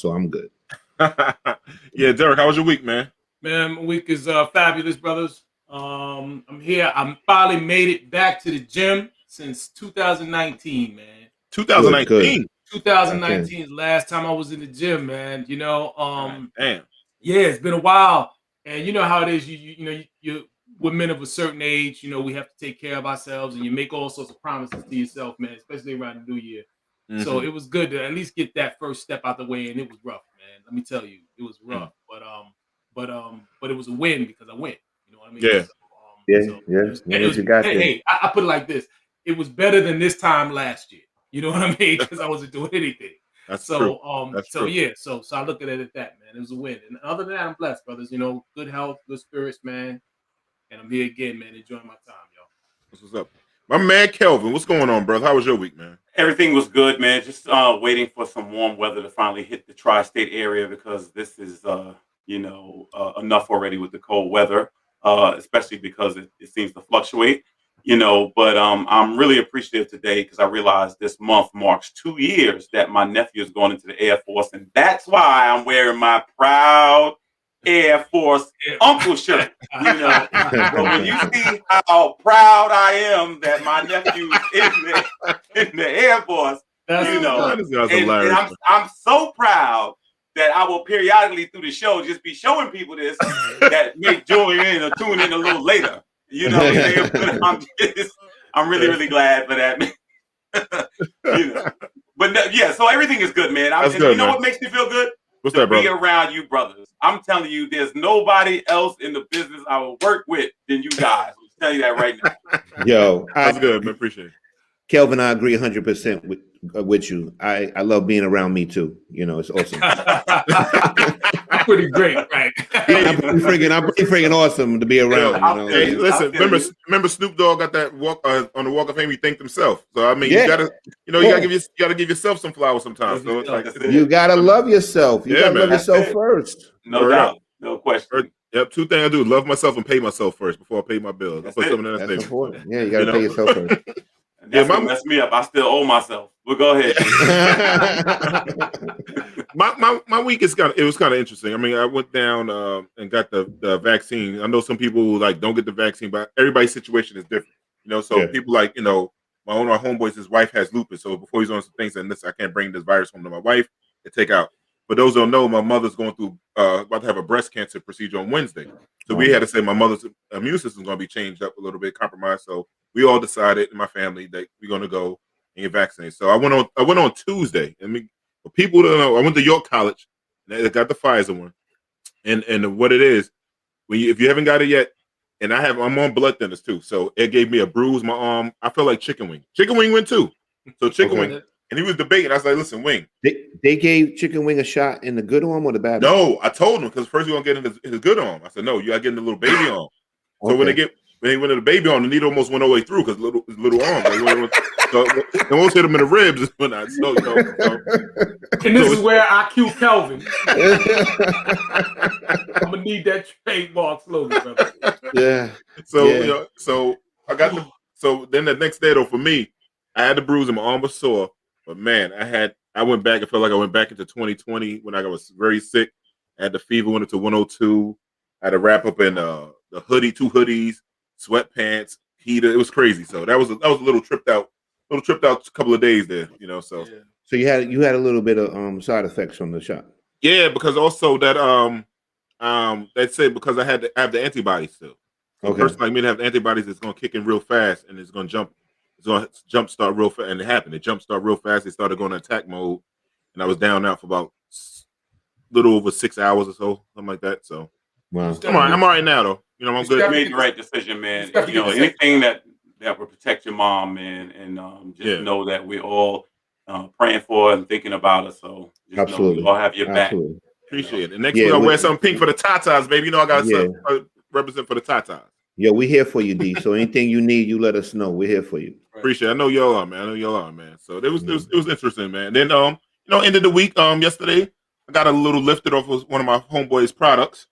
so I'm good. Yeah, Derik, how was your week, man? Man, my week is fabulous, brothers. I'm here. I finally made it back to the gym since 2019, man. 2019. 2019 is the last time I was in the gym, man. Damn. Yeah, it's been a while, and you know how it is. You we're men of a certain age. We have to take care of ourselves, and you make all sorts of promises to yourself, man, especially around the new year. Mm-hmm. So it was good to at least get that first step out the way, and it was rough, man. Let me tell you, it was rough, but it was a win because I went. You know what I mean? Yeah. Hey, I put it like this: it was better than this time last year. You know what I mean? Because I wasn't doing anything. That's true. So I look at it at that, man. It was a win. And other than that, I'm blessed, brothers. Good health, good spirits, man. And I'm here again, man, enjoying my time, y'all. What's up? My man Kelvin, what's going on, brother? How was your week, man? Everything was good, man. Just waiting for some warm weather to finally hit the tri-state area because this is, enough already with the cold weather, especially because it seems to fluctuate. But I'm really appreciative today because I realized this month marks 2 years that my nephew is going into the Air Force, and that's why I'm wearing my proud Air Force uncle shirt. But when you see how proud I am that my nephew's in the Air Force, and I'm so proud that I will periodically through the show just be showing people this that may join in or tune in a little later. You know what I'm saying? I'm really, really glad for that, man. But so everything is good, man. What makes me feel good? What's that, brother? Be around you brothers. I'm telling you, there's nobody else in the business I will work with than you guys. I'm telling you that right now. Yo, that's good, man. Appreciate it. Kelvin, I agree 100% with you. I love being around me too. It's awesome. I'm pretty great, right? I'm pretty freaking awesome to be around. Hey, listen, remember Snoop Dogg got that walk on the Walk of Fame. He thanked himself. So I mean, you gotta give yourself some flowers sometimes. So you gotta love yourself. You gotta love yourself first. No doubt, no question. Yep, 2 things I do: love myself and pay myself first before I pay my bills. I put something in that That's important. Yeah, you gotta pay yourself first. That's what messed me up. I still owe myself. But go ahead. my week was kind of interesting. I mean, I went down and got the vaccine. I know some people don't get the vaccine, but everybody's situation is different. People my homeboys, his wife has lupus, so before he's on some things and this, I can't bring this virus home to my wife to take out. But those who don't know, my mother's going through about to have a breast cancer procedure on Wednesday. So we had to say my mother's immune system is going to be changed up a little bit, compromised. So we all decided in my family that we're going to go and get vaccinated. So I went on Tuesday. For people don't know, I went to York College. And they got the Pfizer one. And what it is, if you haven't got it yet, and I'm on blood thinners too. So it gave me a bruise, my arm. I felt like Chicken Wing. Chicken Wing went too. So Chicken Wing. And he was debating. I was like, listen, Wing. They gave Chicken Wing a shot in the good arm or the bad arm? No, I told him because first we're going to get in his good arm. I said, no, you got to get in the little baby arm. So when they went to the baby arm, the needle almost went all the way through because little arm. So it almost hit him in the ribs. And this is where I cue Kelvin. I'm going to need that trademark slogan, brother. Yeah. So I got so then the next day, though, for me, I had the bruise and my arm was sore. But, man, I went back. It felt like I went back into 2020 when I was very sick. I had the fever, went into 102. I had to wrap up in the hoodie, 2 hoodies, sweatpants, heater. It was crazy. So that was a little tripped out couple of days there, So you had a little bit of side effects from the shot. Yeah, because also that they said because I have the antibodies still. So a person like me that have the antibodies, it's gonna kick in real fast and it's gonna jump start real fast, and it happened. It jump start real fast. They started going to attack mode, and I was down out for about a little over 6 hours or so, something like that. So wow. I'm all right now though. I'm good. You made the right decision, man. Anything that will protect your mom, man, and just know that we're all praying for and thinking about her. So just absolutely, know we all have your back. Appreciate it. And next week I'll wear something pink for the Tatas, baby. I got represent for the Tatas. Yeah, we're here for you, D. So anything you need, you let us know. We're here for you. Appreciate it. I know y'all are, man. So it was interesting, man. And then ended the week yesterday. I got a little lifted off of one of my homeboys' products,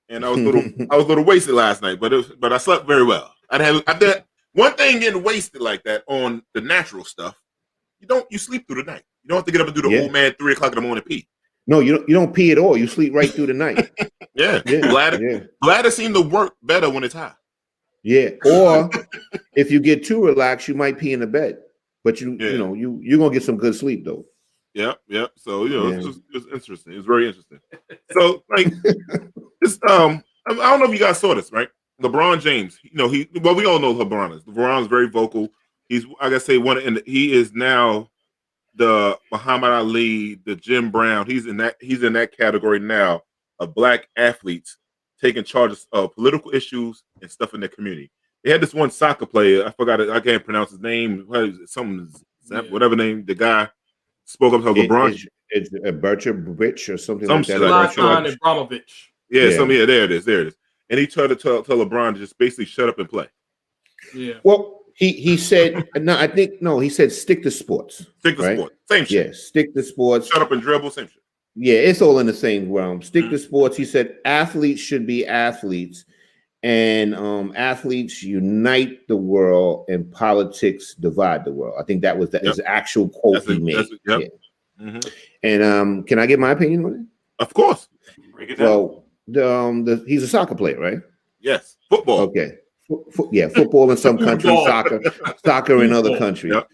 and I was a little wasted last night, but I slept very well. I did one thing getting wasted like that on the natural stuff. You sleep through the night. You don't have to get up and do the old man 3 o'clock in the morning pee. No, you don't pee at all. You sleep right through the night. Yeah, Yeah. bladder seem to work better when it's high. Yeah. Or if you get too relaxed, you might pee in the bed. But you're gonna get some good sleep though. Yeah. So it's interesting. It's very interesting. So like I don't know if you guys saw this, right? LeBron James, we all know LeBron is. LeBron is very vocal. He's, like I say, he is now the Muhammad Ali, the Jim Brown. He's in that category now of black athletes taking charge of political issues and stuff in their community. They had this one soccer player, I forgot it, I can't pronounce his name. Whatever name, the guy spoke up to LeBron. It's Bercher or something like that. Zlatan Ibrahimovic. Yeah, there it is. And he tried to tell LeBron to just basically shut up and play. Yeah. Well, he said he said stick to sports. Stick to sports. Same shit. Yeah, stick to sports. Shut up and dribble, same shit. Yeah, it's all in the same realm. Stick to sports. He said athletes should be athletes, and athletes unite the world and politics divide the world. I think that was his actual quote he made. And can I get my opinion on it? Of course. Break it down. Well, he's a soccer player, right? Yes. Football. Okay. Football in some countries, soccer in other countries. Yep.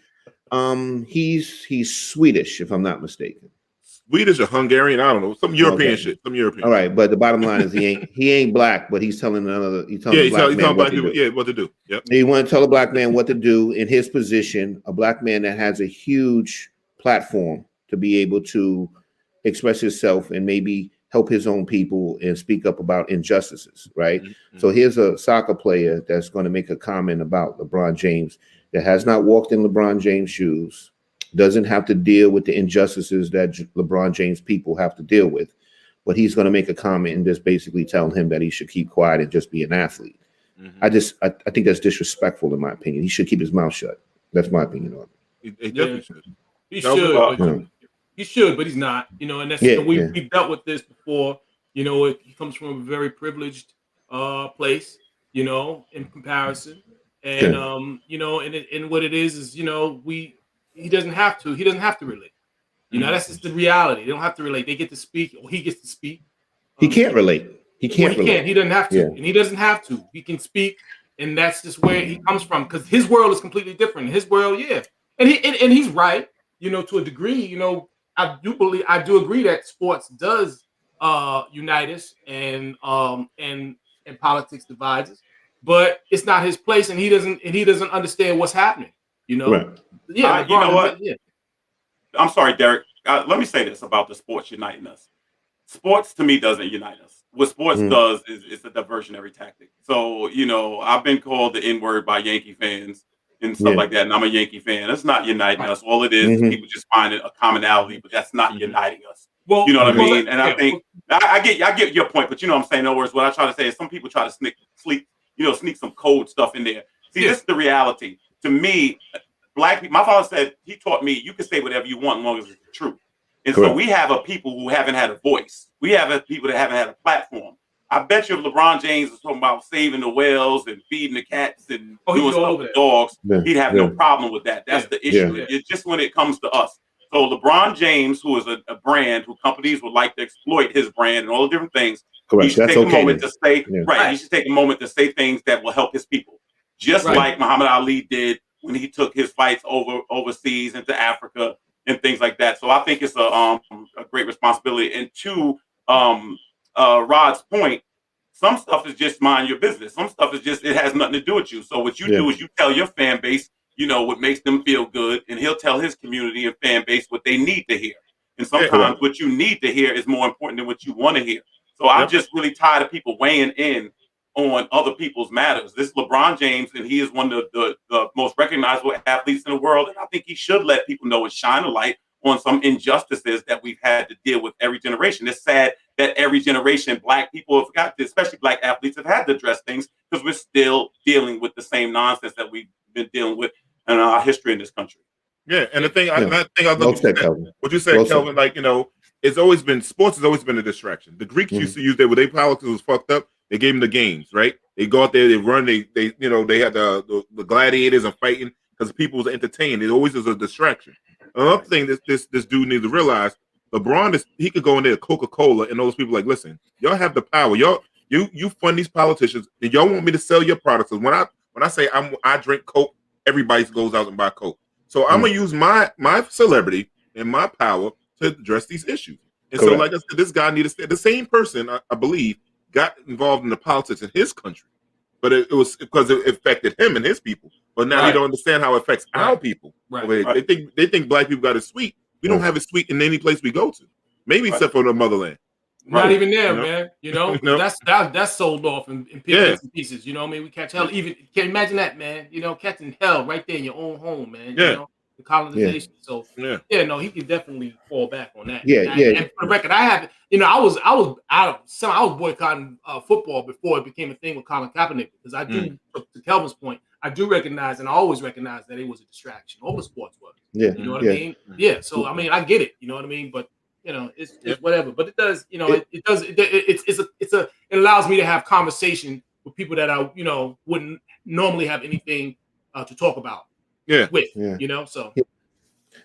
He's Swedish, if I'm not mistaken. Swedish or Hungarian, I don't know, some European shit. Some European. All right, but the bottom line is he ain't black, but he's telling black people what to do. Yep. He want to tell a black man what to do in his position, a black man that has a huge platform to be able to express himself and maybe help his own people and speak up about injustices, right? Mm-hmm. So here's a soccer player that's going to make a comment about LeBron James that has not walked in LeBron James' shoes, doesn't have to deal with the injustices that LeBron James people have to deal with, but he's going to make a comment and just basically tell him that he should keep quiet and just be an athlete. Mm-hmm. I think that's disrespectful in my opinion. He should keep his mouth shut. That's my opinion on it. He definitely should. He should, but he's not. And that's we've dealt with this before. He comes from a very privileged place. In comparison, and and what it is he doesn't have to. He doesn't have to relate. That's just the reality. They don't have to relate. They get to speak, or he gets to speak. He can't relate. He can't relate. He doesn't have to, and he doesn't have to. He can speak, and that's just where he comes from. Because his world is completely different. His world, and he's right. To a degree. I do agree that sports does unite us, and politics divides us. But it's not his place, and he doesn't understand what's happening. Right. Yeah, you know what? Yeah. I'm sorry, Derek. Let me say this about the sports uniting us. Sports to me doesn't unite us. What sports does is it's a diversionary tactic. So, I've been called the N-word by Yankee fans and stuff like that, and I'm a Yankee fan. That's not uniting us. All it is people just find a commonality, but that's not uniting us. Well, you know what I mean? And I think I get your point, but I'm saying, in other words, what I try to say is some people try to sneak some code stuff in there. See, this is the reality. To me, black people, my father said, he taught me, you can say whatever you want as long as it's the truth. And so we have a people who haven't had a voice. We have a people that haven't had a platform. I bet you if LeBron James was talking about saving the whales and feeding the cats and doing stuff with dogs, he'd have no problem with that. That's the issue. It's just when it comes to us. So LeBron James, who is a brand who companies would like to exploit his brand and all the different things, he should take a moment to say, he should take a moment to say things that will help his people. Just like Muhammad Ali did when he took his fights overseas into Africa and things like that. So I think it's a great responsibility. And to Rod's point, some stuff is just mind your business. Some stuff is just, it has nothing to do with you. So what you do is you tell your fan base, what makes them feel good, and he'll tell his community and fan base what they need to hear. And sometimes what you need to hear is more important than what you want to hear. So I'm just really tired of people weighing in on other people's matters. This is LeBron James, and he is one of the most recognizable athletes in the world. And I think he should let people know and shine a light on some injustices that we've had to deal with every generation. It's sad that every generation, black people have got to, especially black athletes, have had to address things because we're still dealing with the same nonsense that we've been dealing with in our history in this country. Yeah, and the thing I look at what you said, Kelvin, it's always been, sports has always been a distraction. The Greeks used to use that when their politics was fucked up. They gave them the games, right? They go out there, they run, they had the gladiators and fighting because people was entertained. It always is a distraction. Another thing this dude needs to realize, LeBron he could go in there, Coca-Cola, and those people like, listen, y'all have the power. You fund these politicians, and y'all want me to sell your products. So when I say I drink Coke, everybody goes out and buy Coke. So I'm gonna use my celebrity and my power to address these issues. And Correct. so, like I said, this guy needed to stay. The same person, I believe, got involved in the politics in his country, but it was because it affected him and his people. But now he don't understand how it affects our people. Right. They think black people got it sweet. We don't have it sweet in any place we go to, maybe except for the motherland. Not even there, You know? man. You know, You know? that's sold off in bits and pieces. You know what I mean? We catch hell. Even can you imagine that, man? You know, catching hell right there in your own home, man. You know, the colonization. So no, he can definitely fall back on that. And for the record, I have, you know, I was boycotting football before it became a thing with Colin Kaepernick, because I do, to Kelvin's point, I do recognize, and I always recognize that it was a distraction. All the sports was. Yeah. You know what I mean? Yeah. So I mean, I get it. You know what I mean? But you know, it's whatever. But it does, you know, it allows me to have conversation with people that I, you know, wouldn't normally have anything to talk about. You know, so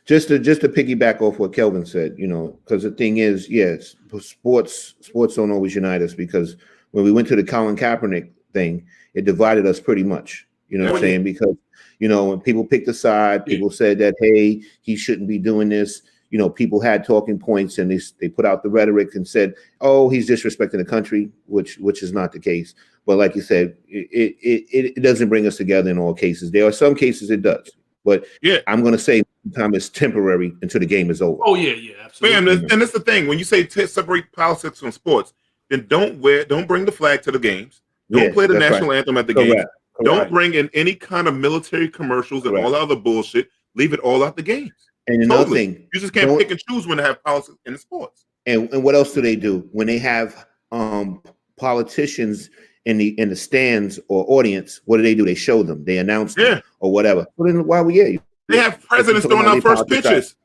just to piggyback off what Kelvin said, you know, because the thing is, yes, sports don't always unite us, because when we went to the Colin Kaepernick thing, it divided us pretty much. You know what I'm saying? Because, you know, when people picked a side, people said that, hey, he shouldn't be doing this. You know, people had talking points, and they put out the rhetoric and said, oh, he's disrespecting the country, which is not the case. But like you said, it doesn't bring us together in all cases. There are some cases it does. But I'm going to say time is temporary until the game is over. Oh, yeah, absolutely. Man, and that's the thing. When you say separate politics from sports, then don't bring the flag to the games. Don't play the national anthem at the games. Don't bring in any kind of military commercials and all other bullshit. Leave it all out the games. And another thing, you just can't pick and choose when to have politics in the sports. And what else do they do when they have politicians in the stands or audience? What do? They show them, they announce them or whatever. Well, then why we here? They have presidents throwing out first pitches.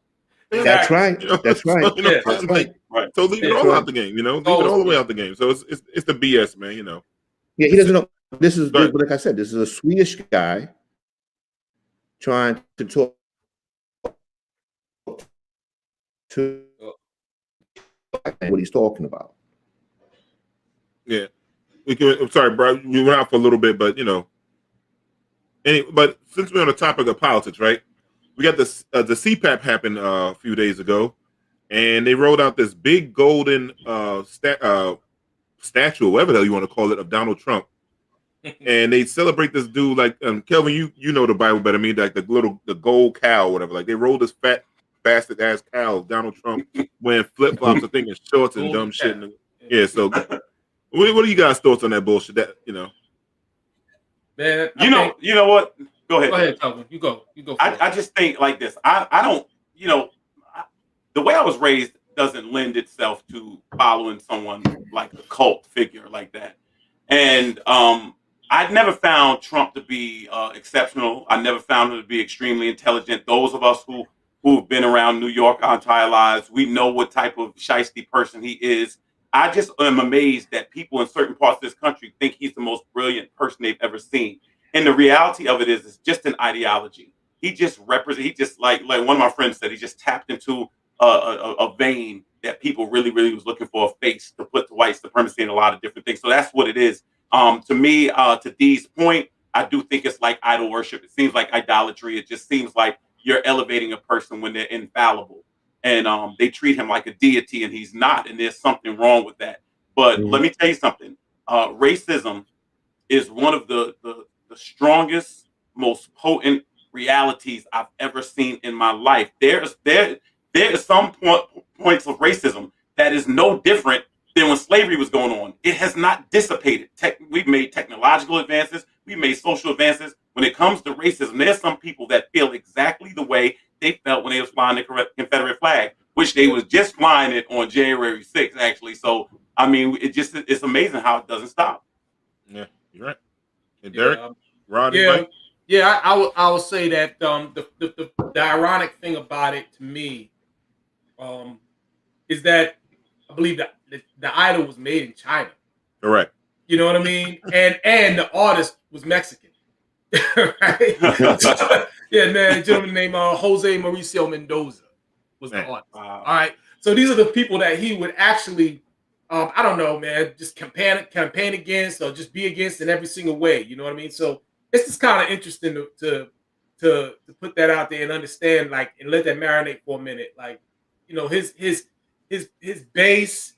That's right. That's right. That's right. So leave it all out the game. You know, leave it all the way out the game. So it's the BS, man. You know. Yeah, he doesn't know. This is, like I said, this is a Swedish guy trying to talk to what he's talking about. Yeah, I'm sorry, bro. We went out for a little bit, but you know. But since we're on the topic of politics, right? We got this. The CPAP happened a few days ago, and they rolled out this big golden statue, whatever the hell you want to call it, of Donald Trump. And they celebrate this dude like Kelvin. You know the Bible better than me. Like the gold cow, or whatever. Like they rolled this fat bastard ass cow, Donald Trump, wearing flip flops, I think, and shorts and dumb shit. Yeah. So, what are you guys' thoughts on that bullshit? That you know, man. You know what? Go ahead. Go ahead, Kelvin. You go. I just think like this. I don't. You know, the way I was raised doesn't lend itself to following someone like a cult figure like that. And I've never found Trump to be exceptional. I never found him to be extremely intelligent. Those of us who've been around New York our entire lives, we know what type of shiesty person he is. I just am amazed that people in certain parts of this country think he's the most brilliant person they've ever seen. And the reality of it is, it's just an ideology. He just like one of my friends said, he just tapped into a vein that people really was looking for, a face to put to white supremacy and a lot of different things. So that's what it is. To me, to Dee's point, I do think it's like idol worship. It seems like idolatry. It just seems like you're elevating a person when they're infallible. And they treat him like a deity, and he's not. And there's something wrong with that. But let me tell you something. Racism is one of the strongest, most potent realities I've ever seen in my life. There is some points of racism that is no different than when slavery was going on. It has not dissipated. We've made technological advances. We've made social advances. When it comes to racism, there's some people that feel exactly the way they felt when they was flying the Confederate flag, which they was just flying it on January 6th, actually. So, I mean, it's amazing how it doesn't stop. Yeah, you're right. And Derik, Rodney, Mike? Yeah, I will say that the ironic thing about it to me is that I believe that the idol was made in China. Correct. You know what I mean? And the artist was Mexican. Right? Yeah, man, a gentleman named Jose Mauricio Mendoza was the artist. Wow. All right. So these are the people that he would actually, I don't know, man, just campaign against or just be against in every single way. You know what I mean? So it's just kind of interesting to put that out there and understand, like, and let that marinate for a minute. Like, his base,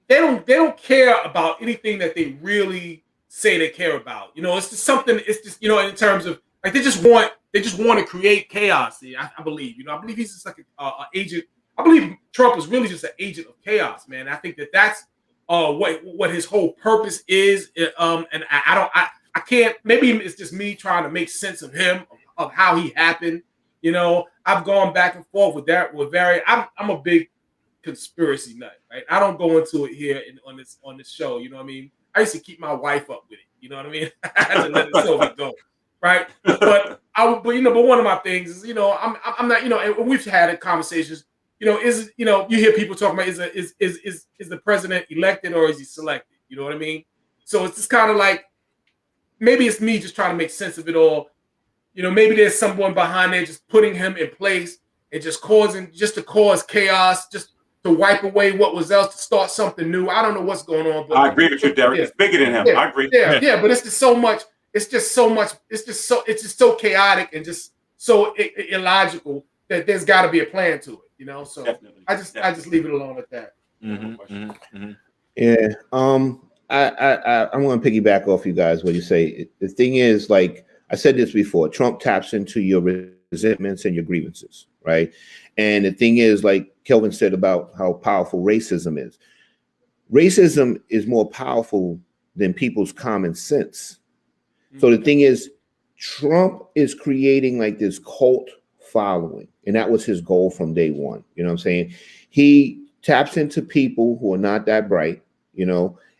they don't care about anything that they really say they care about. It's just something. It's just in terms of like they just want to create chaos. I believe. I believe he's just like a agent. I believe Trump is really just an agent of chaos, man. I think that's what his whole purpose is. And I can't. Maybe it's just me trying to make sense of him, of how he happened. I've gone back and forth with that. I'm a big conspiracy nut, right? I don't go into it here on this show. You know what I mean? I used to keep my wife up with it. You know what I mean? I had to let it go, right? But one of my things is, I'm not, and we've had conversations. You hear people talking about is the president elected or is he selected? You know what I mean? So it's just kind of like maybe it's me just trying to make sense of it all. Maybe there's someone behind there just putting him in place and just to cause chaos, just to wipe away what was else, to start something new. I don't know what's going on. But I agree with you, Derik. It's bigger than him. I agree. Yeah, but it's just so much. It's just so chaotic and just so illogical that there's got to be a plan to it. So definitely. I just leave it alone at that. Yeah. I'm going to piggyback off you guys what you say. The thing is, like I said this before, Trump taps into your resentments and your grievances, right? And the thing is, like Kelvin said about how powerful racism is. Racism is more powerful than people's common sense. So the thing is, Trump is creating like this cult following, and that was his goal from day one. You know what I'm saying? He taps into people who are not that bright,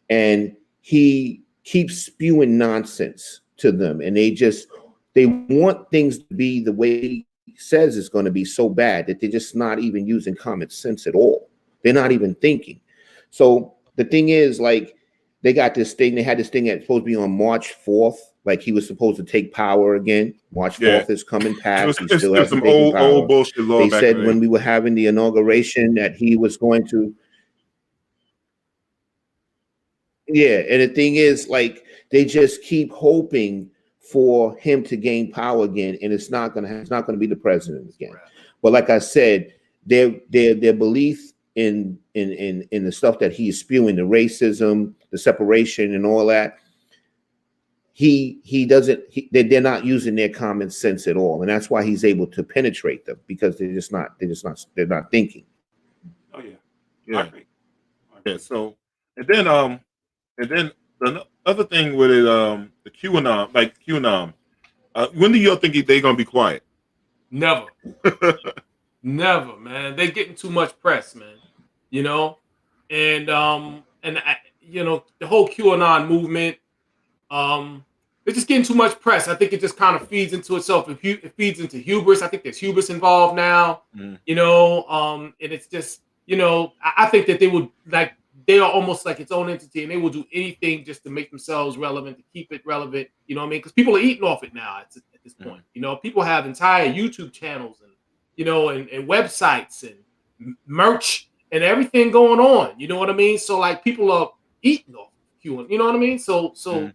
and he keeps spewing nonsense to them, and they want things to be the way he says it's going to be so bad that they're just not even using common sense at all. They're not even thinking. So the thing is, like, they had this thing that's supposed to be on March 4th. Like he was supposed to take power again. March 4th is coming past. He still hasn't taken power. Old bullshit law. They said when we were having the inauguration that he was going to. Yeah, and the thing is, like, they just keep hoping for him to gain power again, and it's not gonna be the president again. But like I said, their belief in the stuff that he is spewing, the racism, the separation, and all that, they're not using their common sense at all, and that's why he's able to penetrate them, because they're not thinking. Oh yeah. Yeah. So and then the other thing with it, the QAnon, when do y'all think they're gonna be quiet? Never. Never, man. They're getting too much press, man. And the whole QAnon movement, they're just getting too much press. I think it just kind of feeds into itself. It feeds into hubris. I think there's hubris involved now. And it's just, I think that they are almost like its own entity, and they will do anything just to make themselves relevant, to keep it relevant. You know what I mean? Because people are eating off it now at this point. People have entire YouTube channels and and websites and merch and everything going on. You know what I mean? So like people are eating off QAnon. You know what I mean? So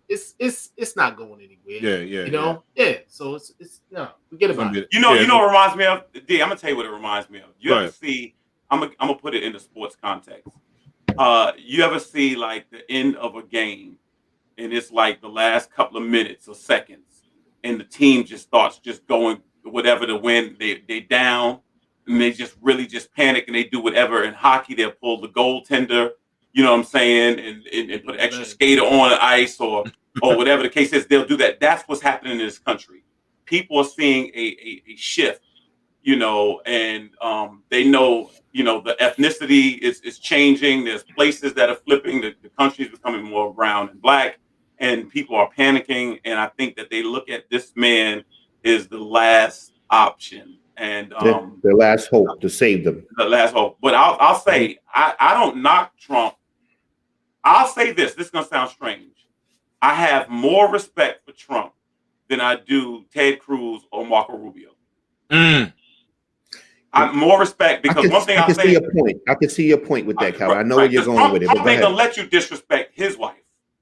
it's not going anywhere. Yeah. So it's no, forget about it. You know what it reminds me of? D, I'm gonna tell you what it reminds me of. You ever see? I'm gonna put it in the sports context. You ever see like the end of a game, and it's like the last couple of minutes or seconds, and the team just starts just going whatever to win. They down, and they just really just panic, and they do whatever. In hockey, they'll pull the goaltender, you know what I'm saying, and put an extra skater on the ice or whatever the case is. They'll do that. That's what's happening in this country. People are seeing a shift, and they know. The ethnicity is changing. There's places that are flipping. The country is becoming more brown and black, and people are panicking. And I think that they look at this man as the last option and the last hope to save them. The last hope. But I'll say I don't knock Trump. I'll say this. This is gonna sound strange. I have more respect for Trump than I do Ted Cruz or Marco Rubio. I'm more respect because one thing I I'll can say. see your point. I can see your point with that, Calvin. I know where you're going with it. Pump ain't gonna let you disrespect his wife.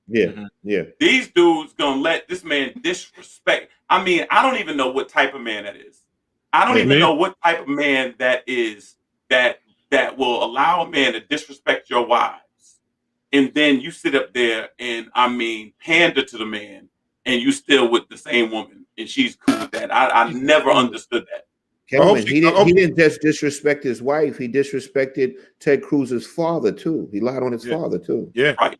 Yeah, yeah. These dudes gonna let this man disrespect. I mean, I don't even know what type of man that is. I don't even know what type of man that is that will allow a man to disrespect your wives. And then you sit up there and I mean pander to the man and you still with the same woman and she's cool with that. I never understood that. Kelvin, he didn't just disrespect his wife, he disrespected Ted Cruz's father too. He lied on his father too. Yeah. Right.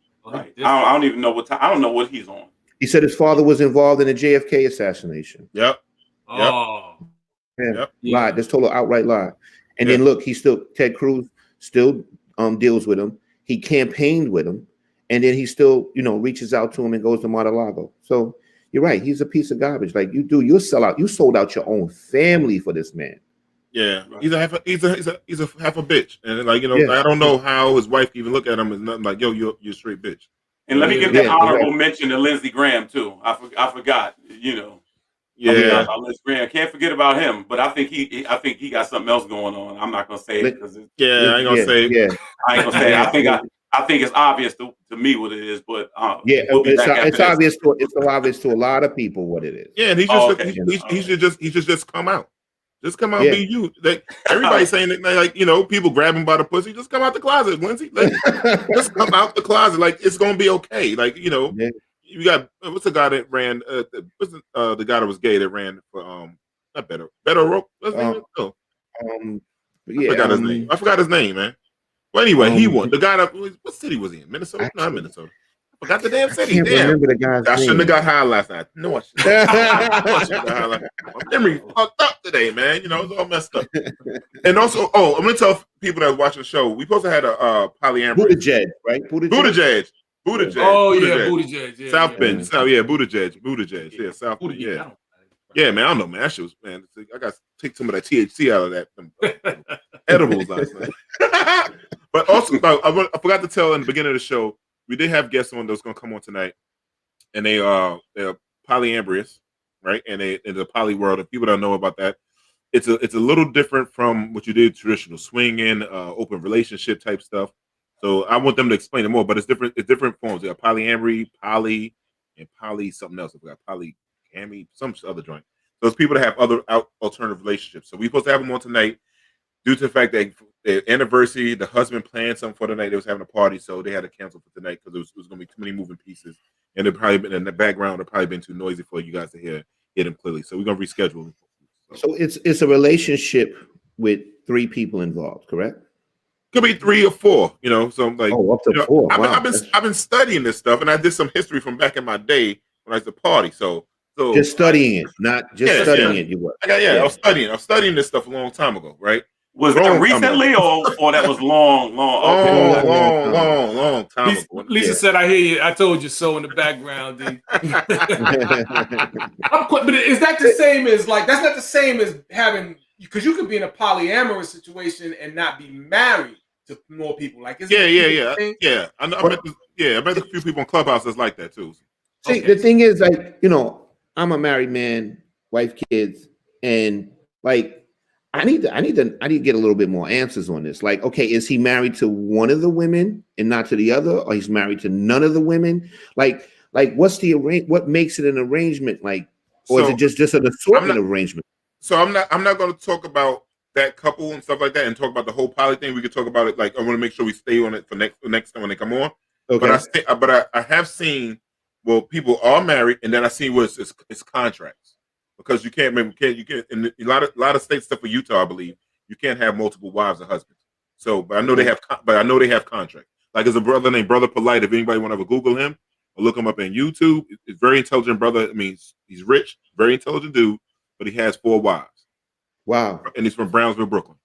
I don't even know I don't know what he's on. He said his father was involved in the JFK assassination. Yep. Oh. Lied. This total outright lie. And then look, Ted Cruz still deals with him. He campaigned with him, and then he still, reaches out to him and goes to Mar-a-Lago. So you're right. He's a piece of garbage. Like you're a sellout. You sold out your own family for this man. Yeah, he's a half a bitch, and I don't know how his wife even look at him as nothing like, yo, you're a straight bitch. And let me give that honorable mention to Lindsey Graham too. I forgot, Yeah, Lindsey Graham. Can't forget about him, but I think he got something else going on. I'm not gonna say it because I ain't gonna say it. Yeah, I ain't gonna say it. I think it's obvious to me what it is, but it's obvious. It's obvious to a lot of people what it is. Yeah, and he should just come out. Just come out and be you. Like everybody's saying it, like people grab him by the pussy. Just come out the closet, Lindsey. Like, just come out the closet. Like it's gonna be okay. Like you got what's the guy that ran? What's the guy that was gay that ran for not Better Rope? What's his name? Oh. I forgot his name. I forgot his name, man. Well, anyway, he won. The guy that what city was he in? Minnesota? Not Minnesota. I forgot the damn city. I can't remember the guy's name. I shouldn't have got high last night. No, I shouldn't have got high last night. My memory fucked up today, man. It's all messed up. And also, I'm gonna tell people that watch the show, we supposed to have a polyamorous. Buttigieg, right? Buttigieg. Oh yeah, Buttigieg. Yeah, South Bend. Buttigieg. Yeah, South Bend. Yeah. Yeah, man. I don't know, man. That shit was, man. I got to take some of that THC out of that edibles last night. But also, I forgot to tell in the beginning of the show, we did have guests on that's going to come on tonight, and they're polyamorous, right? And they're in the poly world. And people don't know about that. It's a little different from what you did traditional swinging, open relationship type stuff. So I want them to explain it more, but it's different. It's different forms. They got polyamory, poly, and poly something else. We got polygamy, some other joint. So it's people that have other alternative relationships. So we're supposed to have them on tonight. Due to the fact that their anniversary, the husband planned something for the night. They was having a party, so they had to cancel for tonight because it was going to be too many moving pieces, and it probably been in the background. It probably been too noisy for you guys to hear them clearly. So we're going to reschedule. So it's a relationship with 3 people involved, correct? Could be 3 or 4. So I'm like, up to 4. Wow. I've been studying this stuff, and I did some history from back in my day when I was at the party. So just studying it, not just studying it. You were. I was studying this stuff a long time ago, right? Was that recently or that was long time ago? Lisa said, "I hear you. I told you so." In the background, but is that the same as that's not the same as having, because you could be in a polyamorous situation and not be married to more people. Like, yeah. I met a few people in Clubhouse that's like that too. See, the thing is, I'm a married man, wife, kids, and I need to get a little bit more answers on this. Like, okay, is he married to one of the women and not to the other, or he's married to none of the women? Like what's what makes it an arrangement? Or is it just an assortment arrangement? So I'm not going to talk about that couple and stuff like that, and talk about the whole poly thing. We could talk about it. I want to make sure we stay on it for next time when they come on. Okay. But I have seen, well, people are married, and then I see what it's contracts. Because you can't in a lot of states, except for Utah, I believe, you can't have multiple wives or husbands. So, but I know they have contracts. Like, there's a brother named Brother Polite. If anybody want to ever Google him or look him up on YouTube, it's very intelligent brother. I mean, he's rich, very intelligent dude, but he has 4 wives. Wow. And he's from Brownsville, Brooklyn.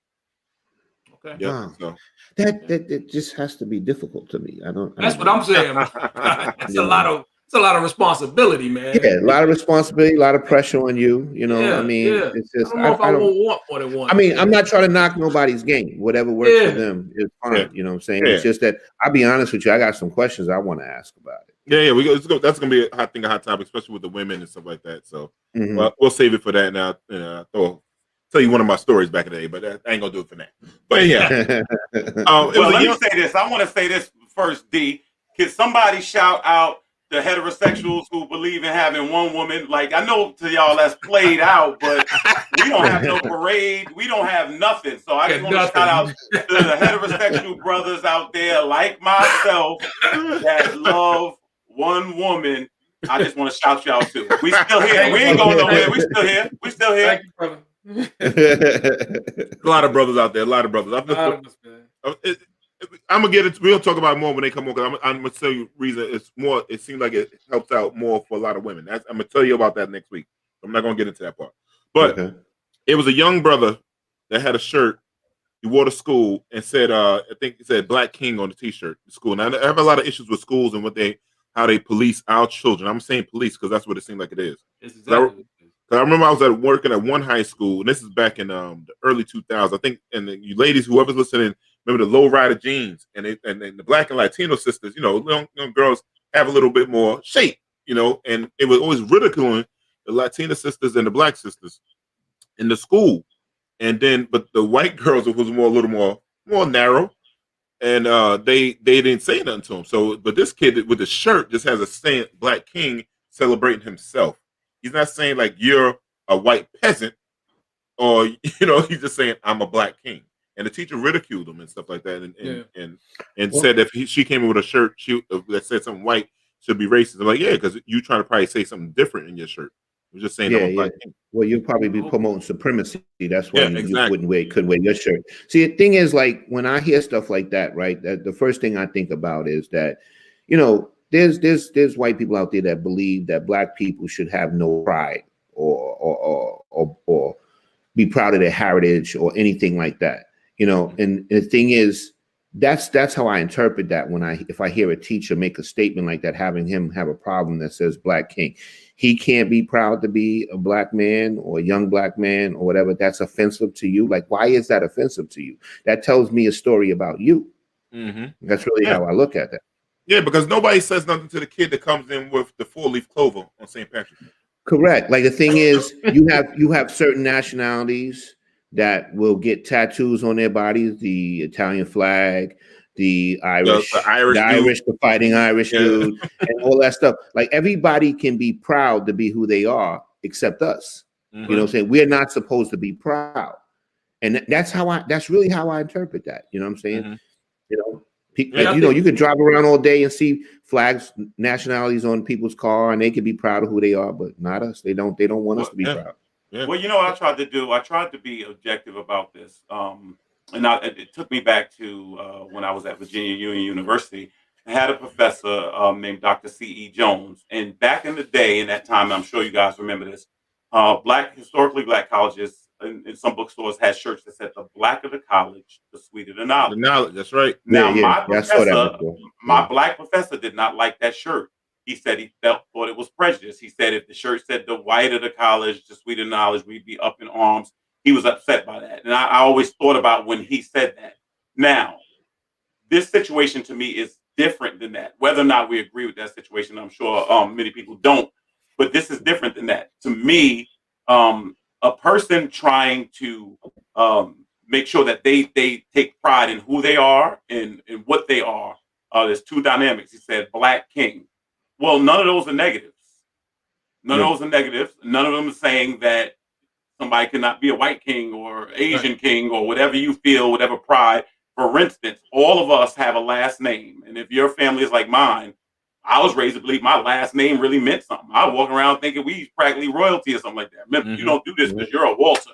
Okay. Yeah. Wow. So that just has to be difficult to me. That's what I'm saying. It's a lot of responsibility, man. Yeah, a lot of responsibility, a lot of pressure on you. It's just I don't want more than one. I mean, I'm not trying to knock nobody's game. Whatever works for them is fine. Yeah. You know what I'm saying? It's just that I'll be honest with you, I got some questions I want to ask about it. Yeah. That's gonna be a hot topic, especially with the women and stuff like that. So we'll save it for that now. tell you one of my stories back in the day, but I ain't gonna do it for now. But yeah, well, let me say this. I want to say this first, D. Can somebody shout out the heterosexuals who believe in having one woman? Like, I know to y'all that's played out, but we don't have no parade. We don't have nothing. So I just want to shout out to the heterosexual brothers out there like myself that love one woman. I just want to shout y'all too. We still here. We ain't going nowhere. We still here. We still here. Thank you, brother. A lot of brothers out there. A lot of brothers. I'm gonna get it. We'll talk about it more when they come on. Because I'm gonna tell you reason. It's more. It seems like it helps out more for a lot of women. I'm gonna tell you about that next week. I'm not gonna get into that part. But it was a young brother that had a shirt. He wore to school and said, I think it said "Black King" on the T-shirt. The school. Now I have a lot of issues with schools and how they police our children. I'm saying police because that's what it seems like it is. Exactly. I remember I was working at one high school, and this is back in the early 2000s. I think, and you ladies, whoever's listening, remember the low rider jeans, and the Black and Latino sisters, young girls have a little bit more shape, and it was always ridiculing the Latina sisters and the Black sisters in the school, but the white girls was a little more narrow, and they didn't say nothing to him. So, but this kid with the shirt just has a saying "Black King" celebrating himself. He's not saying like you're a white peasant, or he's just saying I'm a Black king. And the teacher ridiculed him and stuff like that, and said if she came in with a shirt that said something white should be racist. I'm like, yeah, because you trying to probably say something different in your shirt. You're just saying I'm a Black king. Well, you'd probably be promoting supremacy. That's why you couldn't wear your shirt. See, the thing is, like when I hear stuff like that, right? The first thing I think about is that, there's white people out there that believe that Black people should have no pride or be proud of their heritage or anything like that. And the thing is, that's how I interpret that if I hear a teacher make a statement like that, having him have a problem that says Black King. He can't be proud to be a Black man or a young Black man or whatever. That's offensive to you. Like, why is that offensive to you? That tells me a story about you. Mm-hmm. That's really how I look at that. Yeah, because nobody says nothing to the kid that comes in with the 4-leaf clover on St. Patrick's Day. Correct. Like the thing is, you have certain nationalities that will get tattoos on their bodies, the Italian flag, the Irish, the fighting Irish dude, and all that stuff. Like everybody can be proud to be who they are, except us. Mm-hmm. You know what I'm saying? We're not supposed to be proud. And that's really how I interpret that. You know what I'm saying? Mm-hmm. You could drive around all day and see flags, nationalities on people's car, and they can be proud of who they are, but not us. They don't want us to be proud. Yeah. Well, what I tried to do? I tried to be objective about this. It took me back to when I was at Virginia Union University. I had a professor named Dr. C.E. Jones. And back in the day, in that time, I'm sure you guys remember this, historically black colleges in some bookstores had shirts that said the blacker the college, the sweeter the knowledge. The knowledge, that's right. Now, my black professor did not like that shirt. He said he thought it was prejudice. He said if the shirt said the whiter the college, the sweeter knowledge, we'd be up in arms. He was upset by that. And I always thought about when he said that. Now, this situation to me is different than that. Whether or not we agree with that situation, I'm sure many people don't. But this is different than that. To me, a person trying to make sure that they take pride in who they are and what they are, there's two dynamics. He said, Black King. Well, none of those are negatives. None of those are negatives. None of them are saying that somebody cannot be a white king or Asian king or whatever you feel, whatever pride. For instance, all of us have a last name. And if your family is like mine, I was raised to believe my last name really meant something. I walk around thinking we practically royalty or something like that. Remember, you don't do this because you're a Walter.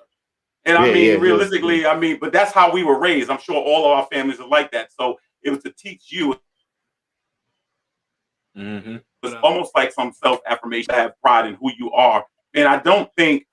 And realistically, but that's how we were raised. I'm sure all of our families are like that. So it was to teach you. It's almost like some self-affirmation to have pride in who you are. And I don't think,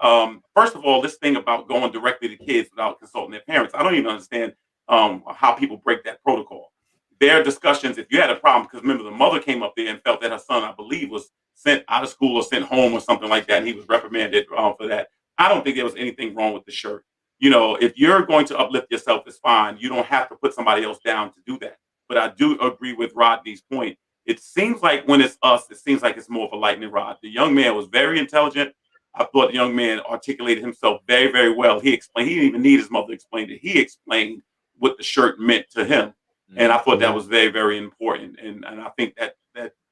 first of all, this thing about going directly to kids without consulting their parents, I don't even understand how people break that protocol. Their discussions, if you had a problem, because remember the mother came up there and felt that her son, I believe, was sent out of school or sent home or something like that, and he was reprimanded for that. I don't think there was anything wrong with the shirt. If you're going to uplift yourself, it's fine. You don't have to put somebody else down to do that. But I do agree with Rodney's point. It seems like when it's us, it seems like it's more of a lightning rod. The young man was very intelligent. I thought the young man articulated himself very, very well. He explained, he didn't even need his mother to explain it. He explained what the shirt meant to him. And I thought that was very, very important. And I think that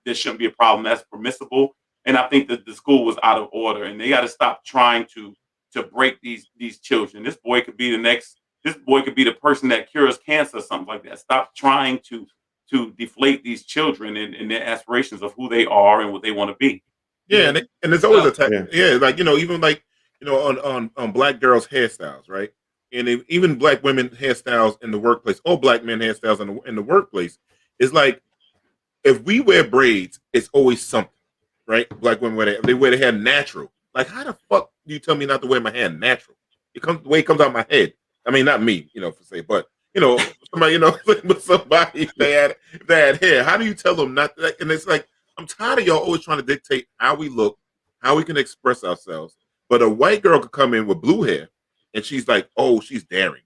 there shouldn't be a problem. That's permissible. And I think that the school was out of order, and they got to stop trying to break these children. This boy could be the person that cures cancer or something like that. Stop trying to deflate these children and their aspirations of who they are and what they want to be. Yeah, and there's always a time. Yeah, like even like on black girls' hairstyles, right? And even black women hairstyles in the workplace, or black men hairstyles in the workplace, is like if we wear braids, it's always something, right? Black women they wear their hair natural. Like, how the fuck do you tell me not to wear my hair natural? It comes the way it comes out my head. I mean, not me, for say, but somebody, with somebody if they had hair. How do you tell them not to? And it's like, I'm tired of y'all always trying to dictate how we look, how we can express ourselves. But a white girl could come in with blue hair, and she's like, "Oh, she's daring,"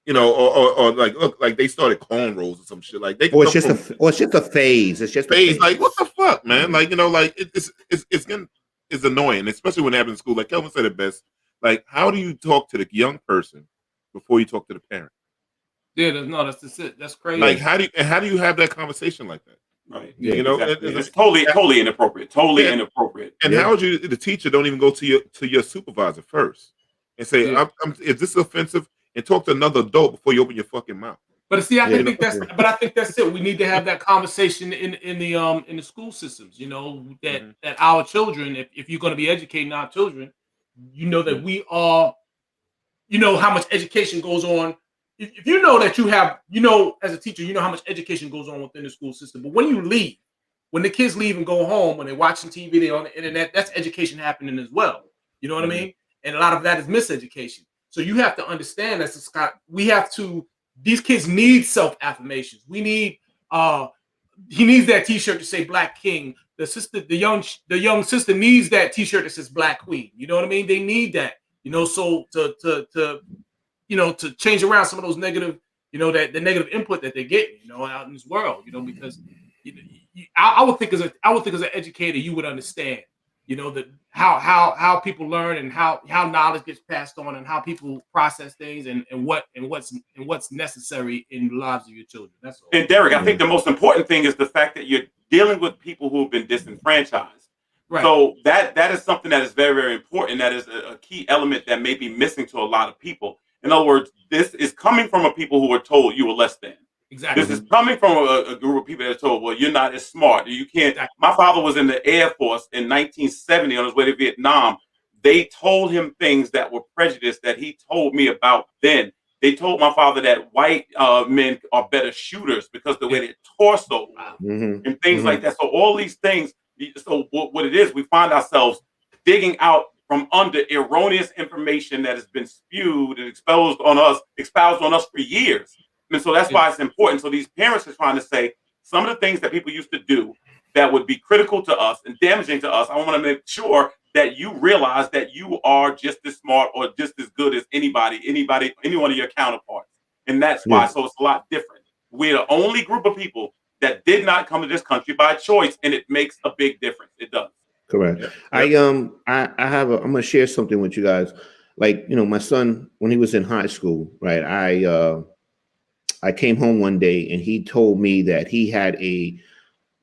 or like, look, like they started cornrows or some shit. Like they, or it's just a phase. It's just a phase. Like, what the fuck, man? Like, like it's annoying, especially when it happens in school. Like Kelvin said it best. Like, how do you talk to the young person before you talk to the parent? Yeah, that's just it. That's crazy. Like, how do you have that conversation like that? Right. Yeah, exactly. It's totally inappropriate. Totally inappropriate. And how would the teacher don't even go to your supervisor first and say, "Is this offensive?" And talk to another adult before you open your fucking mouth. But see, I think that's it. We need to have that conversation in the school systems. That our children, if you're going to be educating our children, that we are, how much education goes on. If you know that you have, as a teacher, you know how much education goes on within the school system. But when you leave, when the kids leave and go home, when they're watching TV, they're on the internet, that's education happening as well. You know what I mean? And a lot of that is miseducation. So you have to understand that, Scott, these kids need self-affirmations. We need, he needs that t-shirt to say Black King. The young sister needs that t-shirt that says Black Queen. You know what I mean? They need that, so to change around some of those negative, that the negative input that they're getting, out in this world, because I would think as an educator, you would understand, that how people learn and how knowledge gets passed on and how people process things and what's necessary in the lives of your children. That's all. And Derik, I think the most important thing is the fact that you're dealing with people who have been disenfranchised. Right. So that is something that is very, very important. That is a key element that may be missing to a lot of people. In other words, this is coming from a people who were told you were less than. Exactly. This is coming from a group of people that are told, well, you're not as smart. You can't. Exactly. My father was in the Air Force in 1970 on his way to Vietnam. They told him things that were prejudiced that he told me about then. They told my father that white men are better shooters because the way their torso and things like that. So all these things. So what it is, we find ourselves digging out from under erroneous information that has been spewed and espoused on us for years. And so that's why it's important. So these parents are trying to say some of the things that people used to do that would be critical to us and damaging to us. I want to make sure that you realize that you are just as smart or just as good as any one of your counterparts. And that's why. So it's a lot different. We're the only group of people that did not come to this country by choice, and it makes a big difference. It does. Correct. I'm gonna share something with you guys. Like, my son, when he was in high school, right? I came home one day and he told me that he had a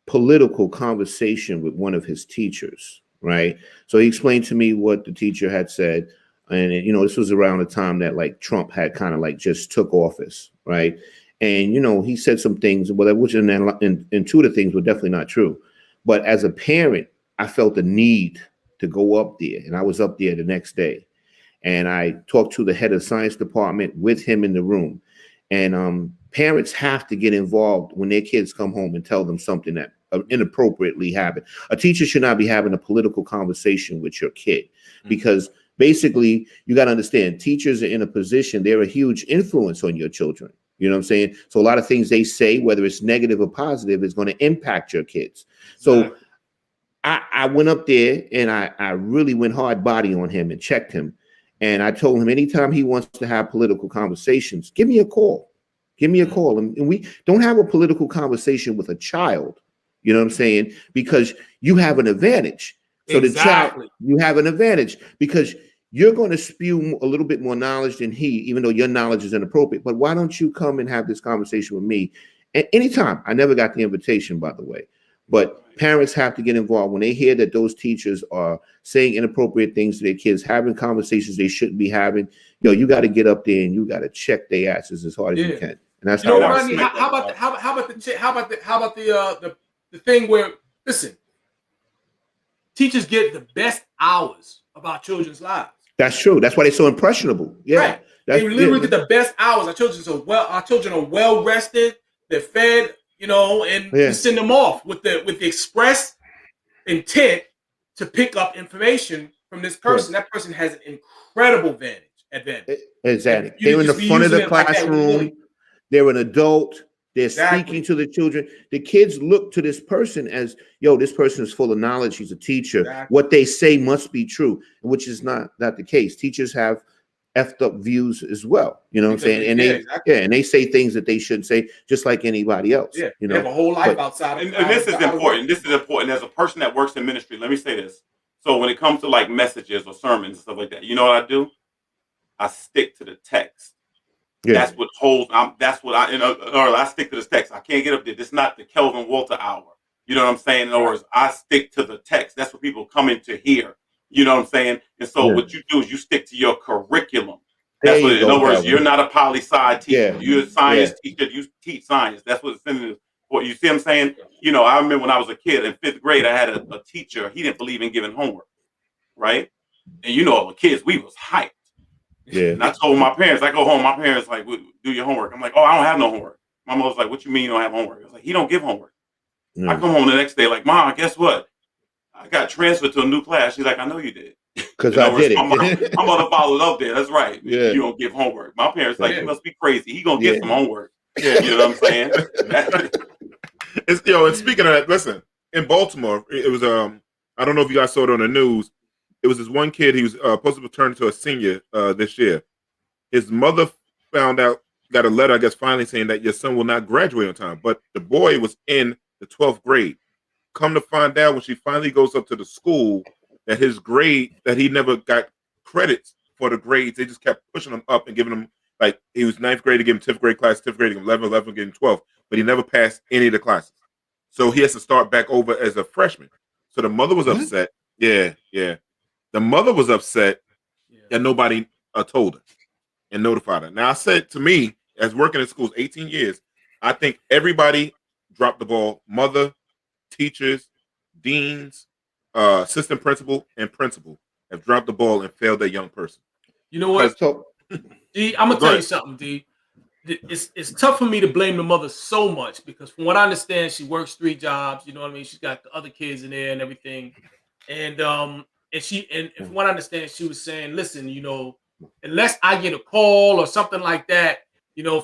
political conversation with one of his teachers, right? So he explained to me what the teacher had said. And, this was around the time that like Trump had kind of like just took office, right? And, he said some things, which and two of the things were definitely not true. But as a parent, I felt the need to go up there. And I was up there the next day. And I talked to the head of the science department with him in the room. And parents have to get involved when their kids come home and tell them something that inappropriately happened. A teacher should not be having a political conversation with your kid because basically you got to understand teachers are in a position, they're a huge influence on your children. You know what I'm saying? So a lot of things they say, whether it's negative or positive, is going to impact your kids. So I went up there and I really went hard body on him and checked him. And I told him anytime he wants to have political conversations, give me a call. Give me a call. And we don't have a political conversation with a child. You know what I'm saying? Because you have an advantage. So the child, you have an advantage because you're going to spew a little bit more knowledge than he, even though your knowledge is inappropriate. But why don't you come and have this conversation with me? At any time. I never got the invitation, by the way. But parents have to get involved when they hear that those teachers are saying inappropriate things to their kids, having conversations they shouldn't be having. You got to get up there and you got to check their asses as hard as you can. And that's how. Rodney, how about the thing where, listen, teachers get the best hours of our children's lives. That's true. That's why they're so impressionable. Yeah, right. They literally get the best hours. Our children are well rested. They're fed. And we send them off with the express intent to pick up information from this person. That person has an incredible advantage. Exactly. They're in the front of the classroom. They're an adult. They're speaking to the children. The kids look to this person as, this person is full of knowledge. He's a teacher. Exactly. What they say must be true, which is not the case. Teachers have effed up views as well, you know what I'm saying? And and they say things that they shouldn't say, just like anybody else. Yeah, they have a whole life outside. And this is important. This is important as a person that works in ministry. Let me say this. So when it comes to like messages or sermons and stuff like that, you know what I do? I stick to the text. Yeah. That's what holds. I stick to the text. I can't get up there. This is not the Kelvin Walter hour. You know what I'm saying? In other words, I stick to the text. That's what people come in to hear. You know what I'm saying? And so what you do is you stick to your curriculum. That's what, in other words, you're not a poli-sci teacher. Yeah. You're a science teacher. You teach science. That's what it's in. What you see what I'm saying? I remember when I was a kid in 5th grade, I had a teacher. He didn't believe in giving homework, right? And the kids, we was hyped. Yeah. And I told my parents, I go home, my parents like, do your homework. I'm like, oh, I don't have no homework. My mom was like, what you mean you don't have homework? I was like, he don't give homework. I come home the next day like, Mom, guess what? I got transferred to a new class. She's like, I know you did. Because I did it. My mother followed up there. That's right. Yeah. You don't give homework. My parents like, you must be crazy. He gonna get some homework. Yeah. You know what I'm saying? And speaking of that, listen, in Baltimore, it was I don't know if you guys saw it on the news. It was this one kid. He was supposed to turn into a senior this year. His mother found out, got a letter, I guess, finally saying that your son will not graduate on time. But the boy was in the 12th grade. Come to find out when she finally goes up to the school that his grade, that he never got credits for the grades. They just kept pushing him up and giving him, like, he was 9th grade to give him 10th grade class, 10th grade to give him 11th, give him 12th, but he never passed any of the classes. So he has to start back over as a freshman. So the mother was upset. Yeah. The mother was upset that nobody told her and notified her. Now, I said, to me, as working in schools 18 years, I think everybody dropped the ball. Mother, teachers, deans, assistant principal, and principal have dropped the ball and failed that young person. You know what? D, I'm gonna tell you something, D. It's tough for me to blame the mother so much because from what I understand, she works 3 jobs. You know what I mean? She's got the other kids in there and everything. And from what I understand, she was saying, listen, unless I get a call or something like that,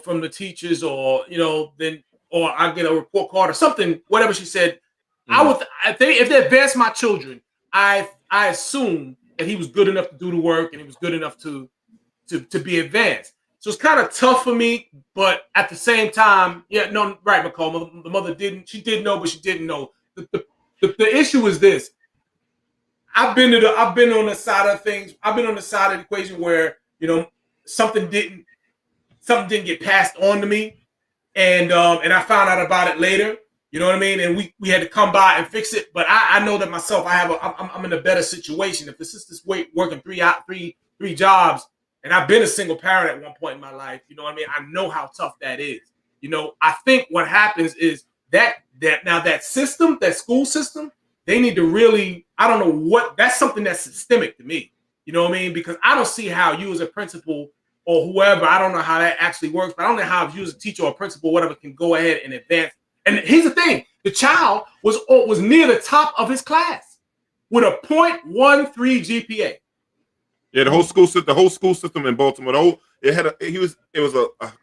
from the teachers or I get a report card or something, whatever she said, if they advance my children, I assume that he was good enough to do the work and he was good enough to be advanced. So it's kind of tough for me, but at the same time, right, McCall, the mother she did know, but she didn't know. The issue is this. I've been on the side of things. I've been on the side of the equation where, something didn't get passed on to me. And I found out about it later. You know what I mean? And we had to come by and fix it. But I know that myself, I'm in a better situation. If this is this way working three jobs, and I've been a single parent at one point in my life, you know what I mean? I know how tough that is. I think what happens is that system, that school system, they need to really, I don't know what, that's something that's systemic to me. You know what I mean? Because I don't see how you as a principal or whoever, I don't know how that actually works, but I don't know how you as a teacher or a principal or whatever can go ahead and advance. And here's the thing, the child was near the top of his class with a 0.13 GPA. Yeah, the whole school system in Baltimore, it was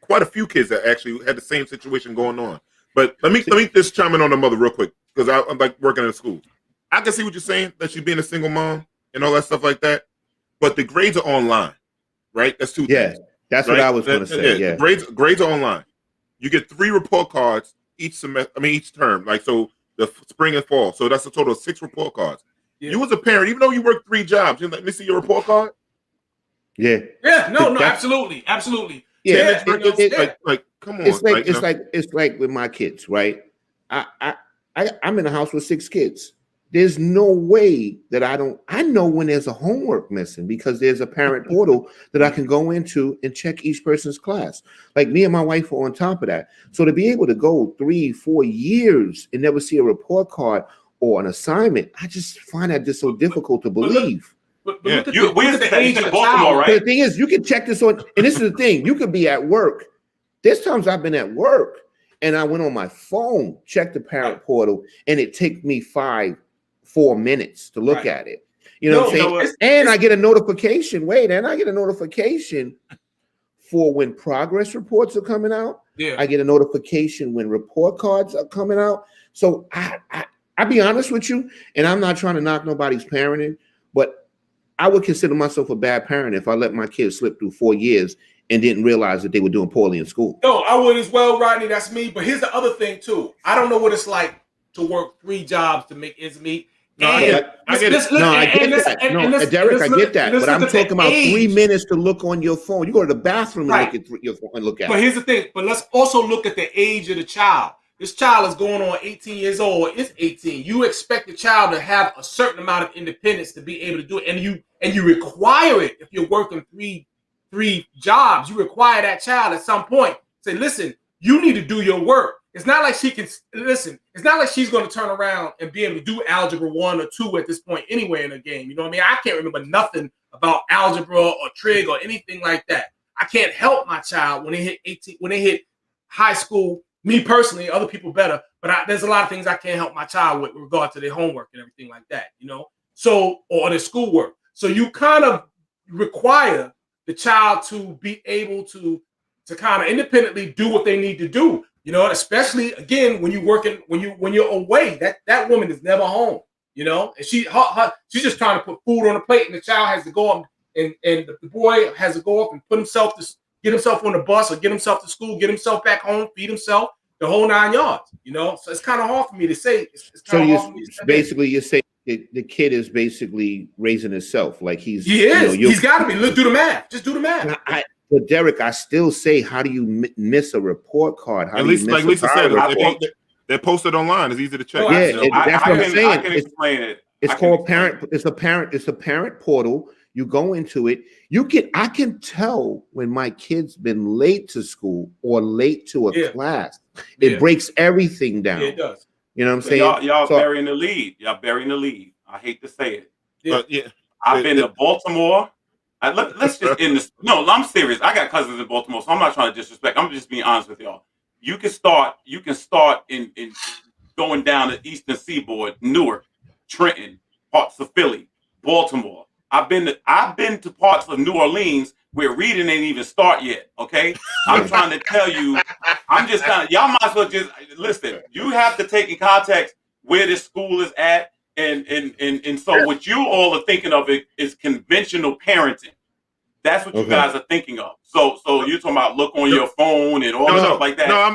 quite a few kids that actually had the same situation going on. But let me just chime in on the mother real quick, because I'm like working in school. I can see what you're saying, that she's being a single mom and all that stuff like that. But the grades are online, right? That's 2 things. That's right? What I was going to say. Yeah, grades are online. You get 3 report cards each semester. Each term. Like, so the spring and fall. So that's a total of 6 report cards. You as a parent, even though you work 3 jobs, you're like, let me see your report card. Yeah. No, absolutely. Yeah. Like, come on. It's like with my kids, right? I'm in a house with 6 kids. There's no way that I know when there's a homework missing because there's a parent portal that I can go into and check each person's class. Like me and my wife are on top of that. So to be able to go 3-4 years and never see a report card or an assignment, I just find that just so difficult to believe. But look at the age of the Baltimore, child. right? But the thing is, you can check this on, and this is the thing, you could be at work. There's times I've been at work and I went on my phone, checked the parent portal, and it takes me 4 minutes to look at it. You know what I'm saying? And I get a notification. And I get a notification for when progress reports are coming out. Yeah. I get a notification when report cards are coming out. So I'll be honest with you, and I'm not trying to knock nobody's parenting, but I would consider myself a bad parent if I let my kids slip through 4 years and didn't realize that they were doing poorly in school. No, I would as well, Rodney. That's me. But here's the other thing too. I don't know what it's like to work 3 jobs to make ends meet. I get that. Derek, I get that. But I'm talking about 3 minutes to look on your phone. You go to the bathroom and look at your phone and look at it. But here's the thing. But let's also look at the age of the child. This child is going on 18 years old. It's 18. You expect the child to have a certain amount of independence to be able to do it, and you require it. If you're working three jobs, you require that child at some point say, "Listen, you need to do your work." It's not like she can listen. It's not like she's going to turn around and be able to do algebra 1 or 2 at this point anywhere in the game. You know what I mean? I can't remember nothing about algebra or trig or anything like that. I can't help my child when they hit 18, when they hit high school. Me personally, other people better, but there's a lot of things I can't help my child with regard to their homework and everything like that. You know, or their schoolwork. So you kind of require the child to be able to kind of independently do what they need to do. You know, especially again when you're away, that woman is never home. You know, and she's just trying to put food on the plate, and the child has to go up and the boy has to go up and get himself on the bus or get himself to school, get himself back home, feed himself, the whole 9 yards. You know, so it's kind of hard for me to say. You're saying the kid is basically raising himself, like he's he's got to be. Look, do the math. Just do the math. But Derek, I still say, how do you miss a report card? How At least, like Lisa said, they're posted online. It's easy to check. That's what I'm saying. I can explain it. It's called parent. It's a parent portal. You go into it. I can tell when my kid's been late to school or late to a class. It breaks everything down. Yeah, it does. You know what I'm saying? Y'all burying the lead. Y'all burying the lead. I hate to say it. But I've been to Baltimore. Let's just end this. No, I'm serious. I got cousins in Baltimore, so I'm not trying to disrespect. I'm just being honest with y'all. You can start in going down the Eastern Seaboard, Newark, Trenton, parts of Philly, Baltimore. I've been to parts of New Orleans where reading ain't even start yet. Okay, I'm trying to tell you. Y'all might as well just listen. You have to take in context where this school is at. And so what you all are thinking of is conventional parenting. That's what you guys are thinking of. So you're talking about look on your phone and all stuff like that. My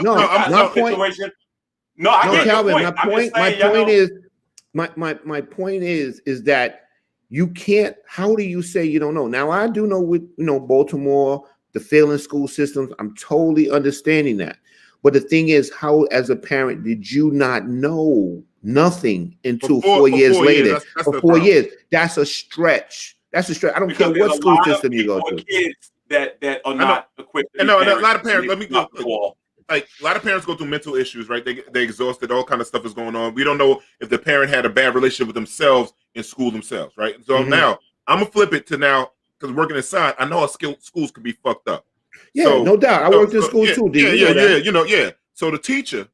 point is that you can't. How do you say you don't know? Now I do know with Baltimore, the failing school systems. I'm totally understanding that. But the thing is, how as a parent did you not know nothing until 4 years later? For 4 years, that's a stretch. I don't care what school system you go to. Kids that are not equipped. And no, a lot of parents. Let me go. Like a lot of parents go through mental issues, right? They exhausted. All kind of stuff is going on. We don't know if the parent had a bad relationship with themselves in school themselves, right? So now I'm gonna flip it to now because working inside, I know our schools could be fucked up. Yeah, so, no doubt. I worked in school too. Yeah. So the teacher,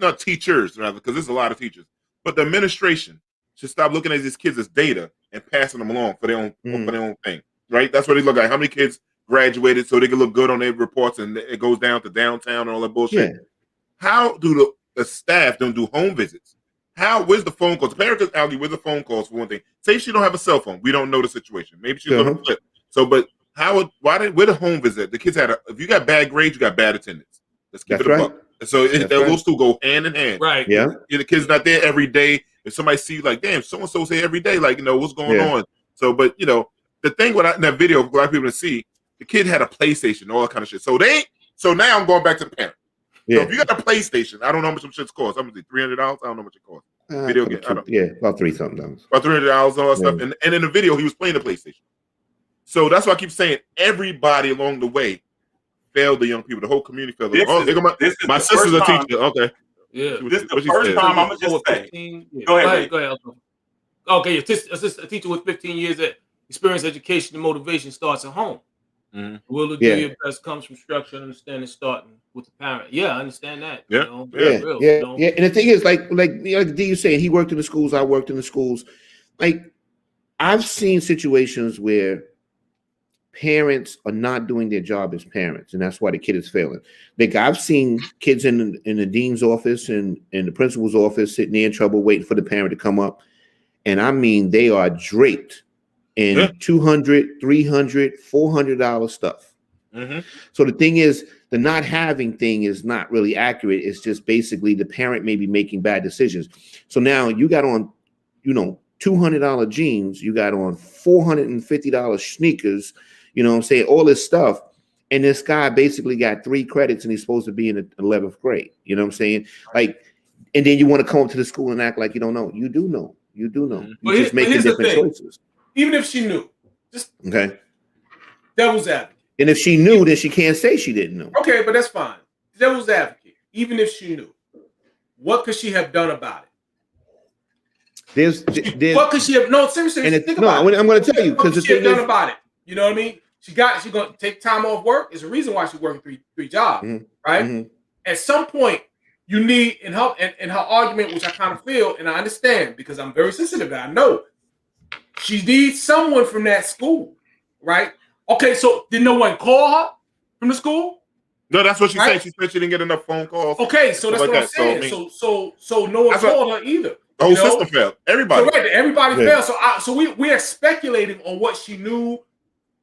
not teachers, rather, because there's a lot of teachers, but the administration should stop looking at these kids as data and passing them along for their own thing, right? That's what they look at. How many kids graduated so they can look good on their reports, and it goes down to downtown and all that bullshit. Yeah. How do the staff don't do home visits? Where's the phone calls? The parents just argue, where's the phone calls for one thing? Say she don't have a cell phone. We don't know the situation. Maybe she's going to flip. So, but where the home visit? The kids if you got bad grades, you got bad attendance. Let's keep it a buck. So those two go hand in hand. Right. Yeah. The kid's not there every day. if somebody see like, damn, so and so's here every day, like, what's going on? So, but the thing in that video, black people to see, the kid had a PlayStation, all that kind of shit. So now I'm going back to the parent. So if you got a PlayStation, I don't know how much some shit's cost. I'm gonna say $300. I don't know how much it costs. Video game, about $3-something. About $300 and all that stuff. And in the video, he was playing the PlayStation. So that's why I keep saying everybody along the way failed the young people. The whole community failed. My sister's a teacher. Okay. Yeah. This is the first time I'm gonna just say. Go ahead. Okay, a teacher with 15 years of experience, education, and motivation starts at home. Mm-hmm. Will to do your best comes from structure and understanding, starting with the parent. Yeah, I understand that. Yeah. And the thing is, like D you saying, he worked in the schools, I worked in the schools. Like, I've seen situations where parents are not doing their job as parents, and that's why the kid is failing. Like, I've seen kids in the dean's office and in the principal's office sitting there in trouble waiting for the parent to come up. And I mean, they are draped in $200, $300, $400 stuff. Mm-hmm. So the thing is, the not having thing is not really accurate. It's just basically the parent may be making bad decisions. So now you got on, $200 jeans, you got on $450 sneakers, what I'm saying, all this stuff. And this guy basically got 3 credits and he's supposed to be in the 11th grade. You know what I'm saying? Like, and then you want to come up to the school and act like you don't know. You do know. You do know. You're just making different choices. Even if she knew, just devil's advocate. And if she knew, then she can't say she didn't know. Okay, but that's fine. Devil's advocate. Even if she knew, what could she have done about it? What could she have? No, seriously. Think about it. I'm going to tell you because the thing done about it. You know what I mean? She's going to take time off work. There's a reason why she's working three jobs, right? Mm-hmm. At some point, you need in her argument, which I kind of feel and I understand because I'm very sensitive. I know she needs someone from that school, right? Okay, so did no one call her from the school? No, that's what she said. She said she didn't get enough phone calls. Okay, so that's what I'm saying. So no one called her either. The whole system failed. Everybody. Correct. Everybody failed. So we are speculating on what she knew,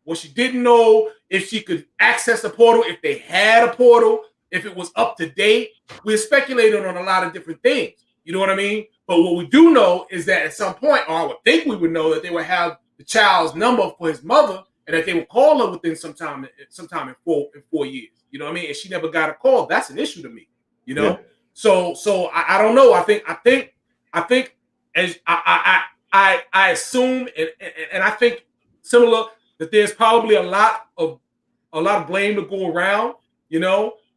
what she didn't know, if she could access the portal, if they had a portal, if it was up to date. We're speculating on a lot of different things. You know what I mean? But what we do know is that at some point, or I would think we would know that they would have the child's number for his mother, and that they would call her within sometime in 4 years. You know what I mean? And she never got a call. That's an issue to me. You know? Yeah. So I don't know. I think as I assume and I think similar that there's probably a lot of blame to go around,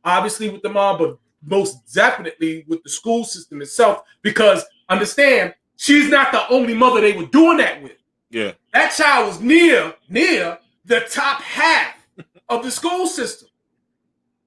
obviously with the mom, but most definitely with the school system itself, because understand she's not the only mother they were doing that with. Yeah. That child was near the top half of the school system.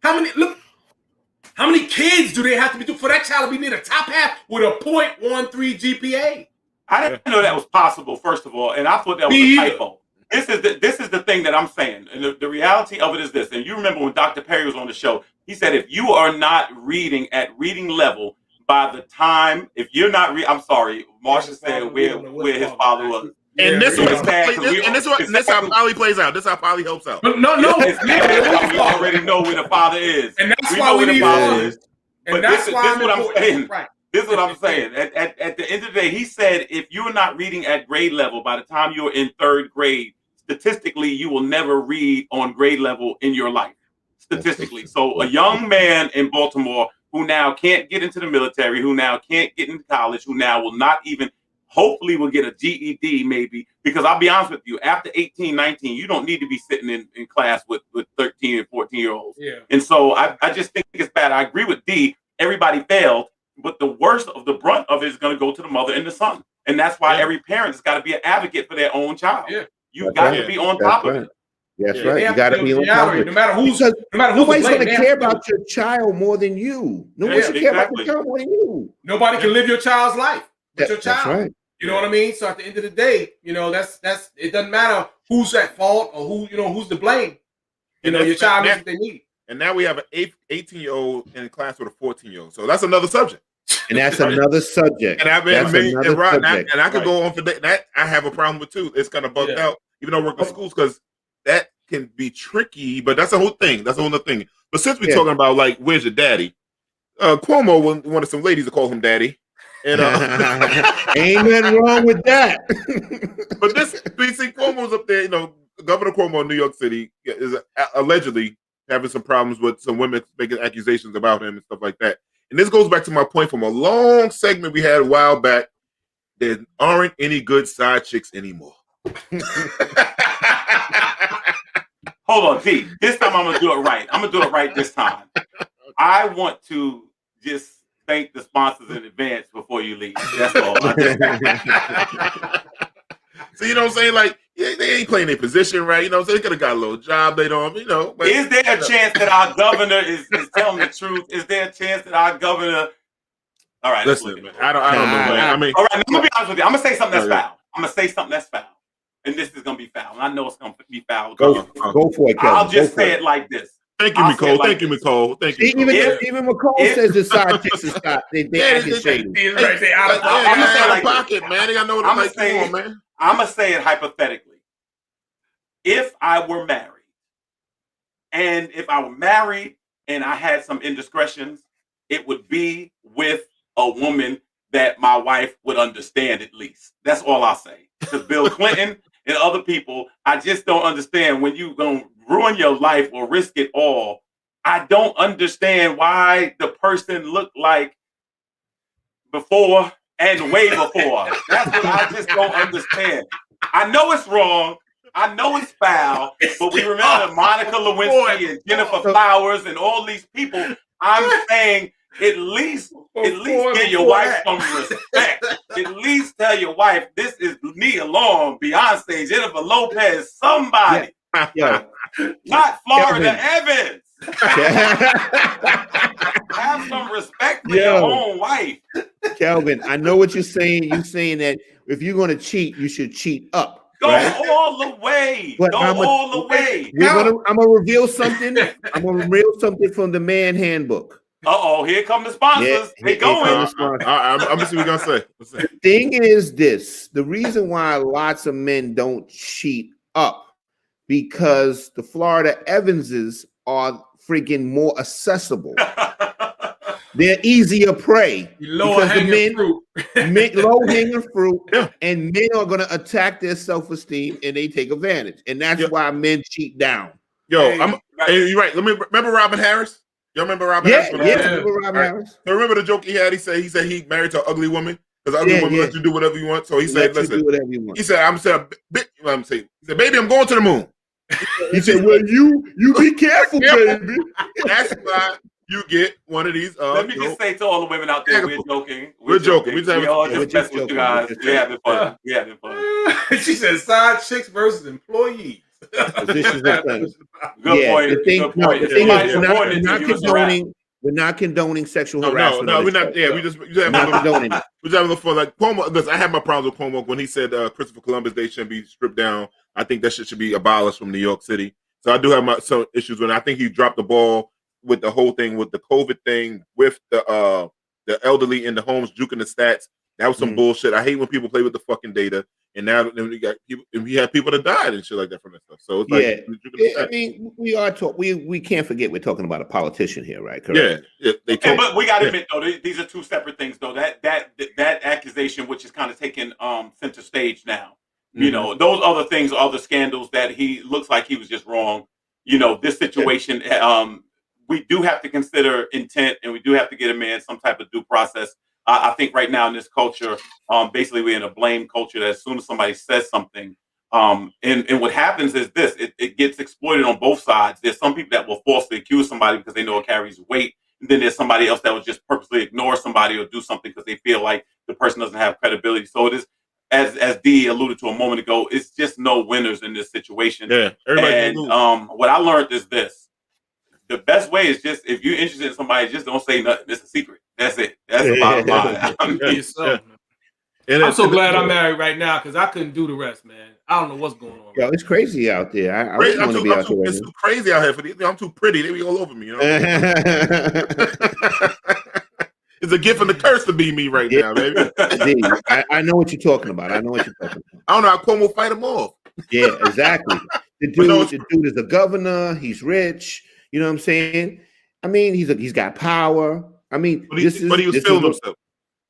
How many kids do they have to be for that child to be near the top half with a 0.13 GPA? I didn't know that was possible, first of all, and I thought that was a typo. This is the thing that I'm saying. And the reality of it is this. And you remember when Dr. Perry was on the show, he said, if you are not reading at reading level by the time, if you're not I'm sorry, Marsha said where his father was. And this is how Polly plays out. This is how Polly helps out. No. We already know where the father is. And that's why we need fathers. But this is what I'm saying. Right. This is what I'm saying. At the end of the day, he said, if you're not reading at grade level by the time you're in 3rd grade, statistically, you will never read on grade level in your life. Statistically. So a young man in Baltimore who now can't get into the military, who now can't get into college, who now will not even hopefully will get a GED maybe, because I'll be honest with you, after 18, 19, you don't need to be sitting in class with 13 and 14-year-olds. Yeah. And so I just think it's bad. I agree with D. Everybody failed, but the worst of the brunt of it is going to go to the mother and the son. And that's why every parent has got to be an advocate for their own child. Yeah. You've got to be on top of it. That's right. You got to be on top of it. No matter who's nobody's going to care about your child more than you. Nobody should care about your child more than you. Nobody can live your child's life but your child. That's right. You know what I mean? So at the end of the day, that's it doesn't matter who's at fault or who's to blame. Your child needs what they need. And now we have an 18-year-old in class with a 14-year-old. So that's another subject. And that's another subject. And I could go on for that. I have a problem with too. It's kind of bugged out, even though I work in schools, because that can be tricky. But that's a whole thing. That's a whole other thing. But since we're talking about like, where's your daddy? Cuomo wanted some ladies to call him daddy. And ain't nothing wrong with that. but this BC Cuomo's up there, Governor Cuomo in New York City is allegedly having some problems with some women making accusations about him and stuff like that. And this goes back to my point from a long segment we had a while back. There aren't any good side chicks anymore. Hold on, T. This time I'm gonna do it right. I'm gonna do it right this time. I want to just thank the sponsors in advance before you leave. That's all. So you know what I'm saying? Like, yeah, they ain't playing their position right. So they could have got a little job later on. But, is there a chance that our governor is telling the truth? Is there a chance that our governor? All right, listen, man, I don't know, man. I mean, all right, I'm gonna be honest with you. I'm gonna say something that's foul. I'm gonna say something that's foul, and this is gonna be foul. And I know it's gonna be foul. Go for it, Kelvin. I'll just say it like this. Thank you, Nicole. Thank you, Nicole. Thank you. Even McCall says the side chicks is stop. They acting shady. I'm gonna say it like pocket, man. They gotta know what I'm like. Man. I'm gonna say it hypothetically. If I were married, and I had some indiscretions, it would be with a woman that my wife would understand at least. That's all I'll say. To Bill Clinton and other people, I just don't understand when you gonna ruin your life or risk it all. I don't understand why the person looked like before and way before. That's what I just don't understand. I know it's wrong. I know it's foul, but we remember Monica Lewinsky and Jennifer Flowers and all these people. I'm saying at least give your wife some respect. At least tell your wife this is Nia Long, Beyonce, Jennifer Lopez, somebody. Yeah. Not Florida Evans. Have some respect for your own wife. Kelvin, I know what you're saying. You're saying that if you're going to cheat, you should cheat up. Go all the way. But Go all the way. I'm going to reveal something. I'm going to reveal something from the man handbook. Uh-oh, here come the sponsors. They going. I'm going to see what you're going to say. The thing is this. The reason why lots of men don't cheat up because the Florida Evanses are freaking more accessible. They're easier prey. Low hanging fruit. Low hanging fruit, and men are going to attack their self-esteem and they take advantage. And that's why men cheat down. You're right. Remember Robin Harris? Y'all remember Robin Harris? Remember Robin Harris. So remember the joke he had? He said he married to an ugly woman because the ugly woman lets you do whatever you want. So he said, "Listen, do whatever you want." He said, "He said, baby, I'm going to the moon." He said, "Well, you be careful, baby." That's why you get one of these. Let me just say to all the women out there, we're joking. We're joking. We all just mess with you guys. We're having fun. She said, "Side chicks versus employees." Good point. We're not condoning sexual harassment. No, we're not. Yeah, we just not condoning it. We're just having fun. Like Cuomo, listen, I had my problems with Cuomo when he said Christopher Columbus Day shouldn't be stripped down. I think that shit should be abolished from New York City. So I do have some issues with it. I think he dropped the ball with the whole thing with the COVID thing, with the elderly in the homes juking the stats. That was some bullshit. I hate when people play with the fucking data. And now we got people, and we have people that died and shit like that from that stuff. So it's like, I mean, we can't forget we're talking about a politician here, right? Correct? Yeah. But we got to admit though, these are two separate things though. That accusation, which is kind of taking center stage now. You know, those other things, other scandals that he looks like he was just wrong. You know, this situation, we do have to consider intent, and we do have to get a man some type of due process. I think right now in this culture, basically we're in a blame culture that as soon as somebody says something, and what happens is this, it gets exploited on both sides. There's some people that will falsely accuse somebody because they know it carries weight. And then there's somebody else that will just purposely ignore somebody or do something because they feel like the person doesn't have credibility. So it is, as Dee alluded to a moment ago, it's just no winners in this situation. Yeah, and what I learned is this. The best way is just, if you're interested in somebody, just don't say nothing. It's a secret. That's it. That's the bottom line. I'm so glad I'm married right now because I couldn't do the rest, man. I don't know what's going on. Yo, it's crazy out there. I really want to be out there. It's too crazy out here for these. I'm too pretty. They be all over me. You know? It's a gift and a curse to be me right now, baby. I know what you're talking about. I don't know how Cuomo fight him off. Yeah, exactly. The dude is a governor. He's rich. You know what I'm saying? I mean, he's got power. I mean, but he was feeling himself.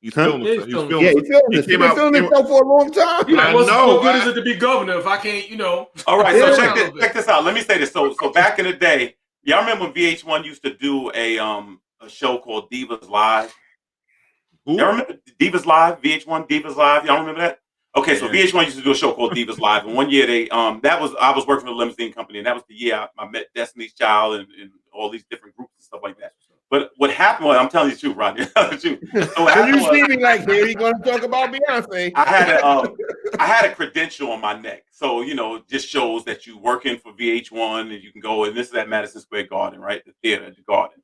He's Huh? feeling Yeah, himself. he's He's feeling feeling Yeah, himself. he's feeling He this. He's came been out. feeling Came, himself for a long time. He like, I what know. good is it to be governor if I can't, All right, Yeah. so check this out. Let me say this. So back in the day, y'all remember when VH1 used to do a show called Divas Live? Who? Y'all remember Divas Live? VH1 Divas Live? Y'all remember that? Okay, so Yeah. VH1 used to do a show called Divas Live, and one year they I was working for the limousine company, and that was the year I met Destiny's Child and all these different groups and stuff like that. But what happened was, I'm telling you the truth, Rodney. So what So happened you was, see me like, here he going to talk about Beyonce. I had a credential on my neck, so it just shows that you working for VH1 and you can go. And this is at Madison Square Garden, right? The theater at the Garden.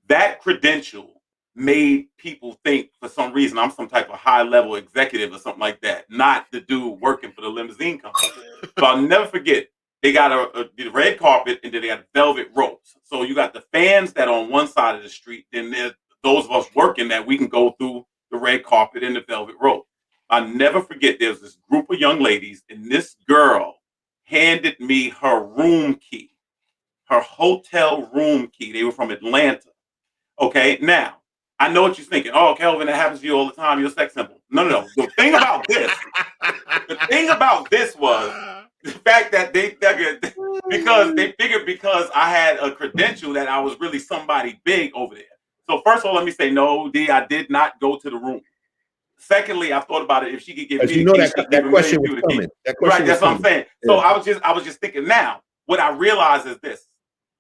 That credential made people think for some reason I'm some type of high level executive or something like that, not the dude working for the limousine company. So I'll never forget. They got the red carpet and then they got velvet ropes. So you got the fans that are on one side of the street, then there's those of us working that we can go through the red carpet and the velvet rope. I'll never forget there's this group of young ladies, and this girl handed me her room key, her hotel room key. They were from Atlanta. Okay, now I know what you're thinking. Oh, Kelvin, that happens to you all the time. You're a sex symbol. No. The thing about this was the fact that they figured because I had a credential that I was really somebody big over there. So first of all, let me say no, D, I did not go to the room. Secondly, I thought about it. If she could give As me you the know, key, that, she could that give a question million was people the key. coming. That question Right, that's was what I'm coming. saying. So Yeah. I was just thinking now, what I realize is this: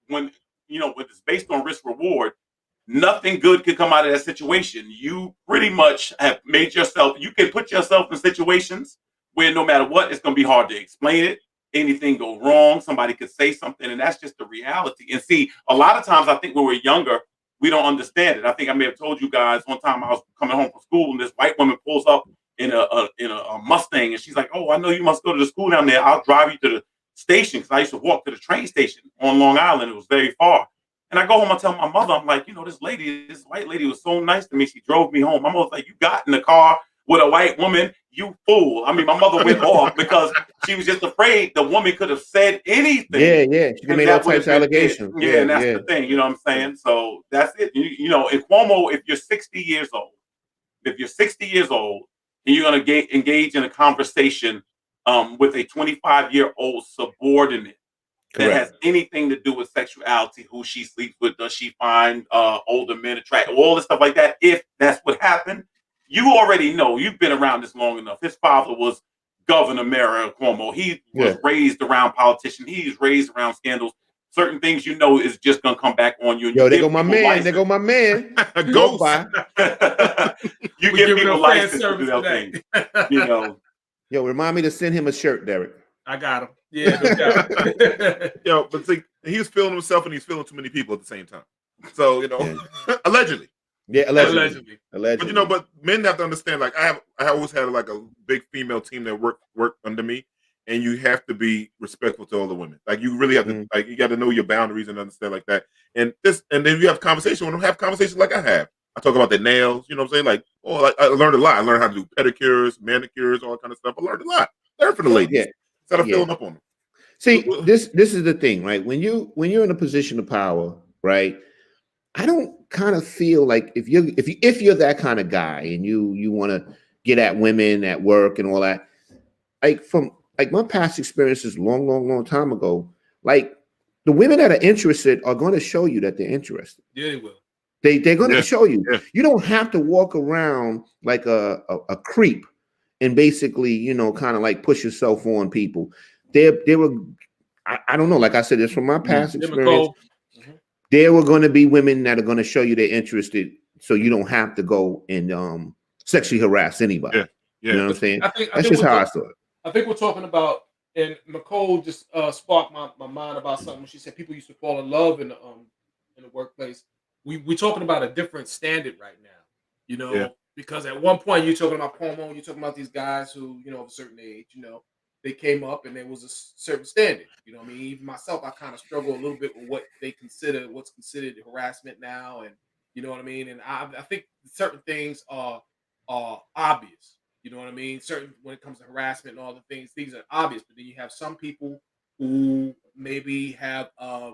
when it's based on risk reward, nothing good could come out of that situation. You pretty much have made yourself, you can put yourself in situations where no matter what, it's going to be hard to explain it. Anything go wrong, somebody could say something, and that's just the reality. And see, a lot of times I think when we're younger, we don't understand it. I think I may have told you guys one time I was coming home from school and this white woman pulls up in a Mustang and she's like, "Oh, I know you must go to the school down there. I'll drive you to the station," because I used to walk to the train station on Long Island. It was very far. And I go home, I tell my mother, I'm like, this white lady was so nice to me. She drove me home. My mother's like, "You got in the car with a white woman, you fool." I mean, my mother went off because she was just afraid the woman could have said anything. Yeah. She And made all that would types have of been it. allegations. Yeah, and that's the thing, you know what I'm saying? So that's it. In Cuomo, if you're 60 years old, and you're going to engage in a conversation with a 25-year-old subordinate, that has anything to do with sexuality, who she sleeps with, does she find older men attractive, all this stuff like that. If that's what happened, you already know. You've been around this long enough. His father was Governor Mayor Cuomo. He was raised around politicians. He's raised around scandals. Certain things is just gonna come back on you. And Yo, there go my man. There go my man. Ghost. You give people license to do their thing. Yo, remind me to send him a shirt, Derek. I got him. Yeah, no doubt. Yo, but see, he's feeling himself and he's feeling too many people at the same time. So allegedly. Yeah, allegedly. But men have to understand. Like I always had like a big female team that work under me, and you have to be respectful to all the women. Like you really have to, like you got to know your boundaries and understand like that. And then you have conversation when have conversations like I have. I talk about the nails. You know what I'm saying? Like, I learned a lot. I learned how to do pedicures, manicures, all that kind of stuff. I learned a lot. Learn for the ladies. Instead of filling up on them. See, this is the thing, right? When you're in a position of power, right? I don't kind of feel like if you're that kind of guy and you want to get at women at work and all that, like from like my past experiences long time ago, like the women that are interested are going to show you that they're interested. Yeah, they will. They're going to show you. Yeah. You don't have to walk around like a creep and basically, kind of like push yourself on people. They were, I don't know. Like I said, it's from my past experience. There were going to be women that are going to show you they're interested, so you don't have to go and sexually harass anybody. Yeah. You know what I'm saying? I think That's just how I saw it. I think we're talking about, and Nicole just sparked my mind about something. She said people used to fall in love in the workplace. We're talking about a different standard right now, because at one point you're talking about Cuomo, you're talking about these guys who, of a certain age, they came up and there was a certain standard. You know what I mean? Even myself, I kind of struggle a little bit with what's considered harassment now, and you know what I mean? And I think certain things are obvious. You know what I mean? Certain, when it comes to harassment and all the things are obvious, but then you have some people who maybe have a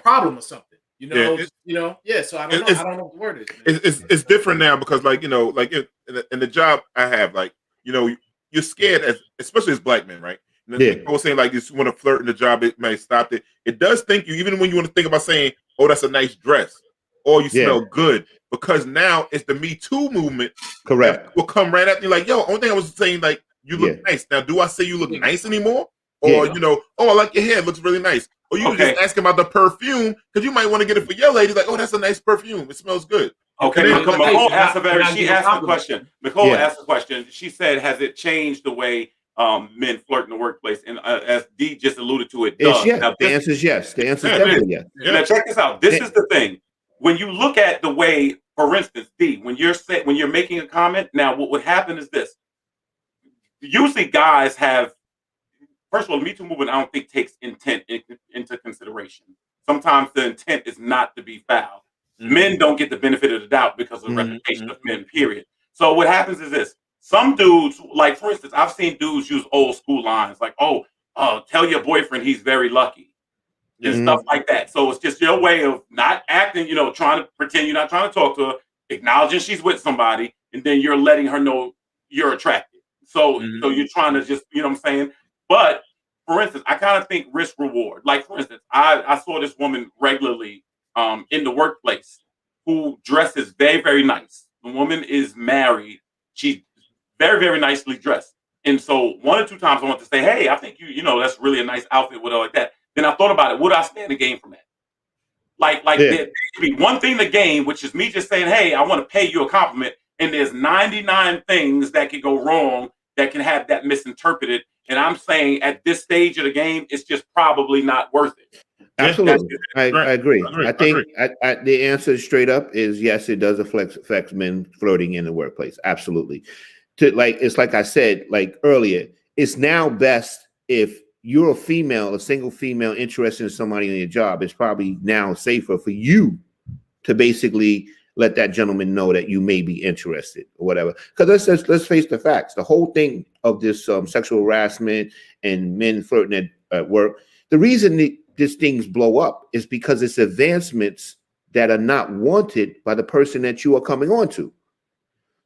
problem or something. You know, So I don't know. I don't know what the word is. It's different now because, like, like in the job I have, like, you're scared especially as black men, right? And I was saying, like, you want to flirt in the job, it may stop it. It does think you, even when you want to think about saying, "Oh, that's a nice dress," or "You smell good," because now it's the Me Too movement. Correct. Will come right at you, like, "Yo, only thing I was saying, like, you look nice." Now, do I say you look nice anymore? Or, "Oh, I like your hair, it looks really nice." Or you just ask about the perfume because you might want to get it for your lady. Like, "Oh, that's a nice perfume. It smells good." Okay, Nicole asked a question. Nicole asked a question. She said, "Has it changed the way men flirt in the workplace?" And as D just alluded to, it does. Yes. Now, the answer is yes. The answer is definitely yes. Now check this out. This is the thing. When you look at the way, for instance, D, when you're making a comment, now what would happen is this. Usually, guys have. First of all, the Me Too movement, I don't think takes intent into consideration. Sometimes the intent is not to be foul. Men don't get the benefit of the doubt because of the reputation of men, period. So what happens is this. Some dudes, like, for instance, I've seen dudes use old school lines like, "Oh, tell your boyfriend he's very lucky," and stuff like that. So it's just your way of not acting, trying to pretend you're not trying to talk to her, acknowledging she's with somebody, and then you're letting her know you're attracted. So you're trying to just, you know what I'm saying? But, for instance, I kind of think risk reward. Like, for instance, I saw this woman regularly in the workplace who dresses very, very nice. The woman is married. She's very, very nicely dressed. And so 1 or 2 times I want to say, "Hey, I think that's really a nice outfit," whatever like that. Then I thought about it. Would I stand to gain from that? Like there could be one thing to gain, which is me just saying, "Hey, I want to pay you a compliment." And there's 99 things that could go wrong that can have that misinterpreted. And I'm saying at this stage of the game, it's just probably not worth it. Absolutely. I agree. I think the answer straight up is yes, it does affect men flirting in the workplace. Absolutely. It's like I said, like earlier, it's now best if you're a single female interested in somebody in your job. It's probably now safer for you to basically let that gentleman know that you may be interested or whatever. Because let's face the facts. The whole thing of this sexual harassment and men flirting at work, the reason these things blow up is because it's advancements that are not wanted by the person that you are coming on to.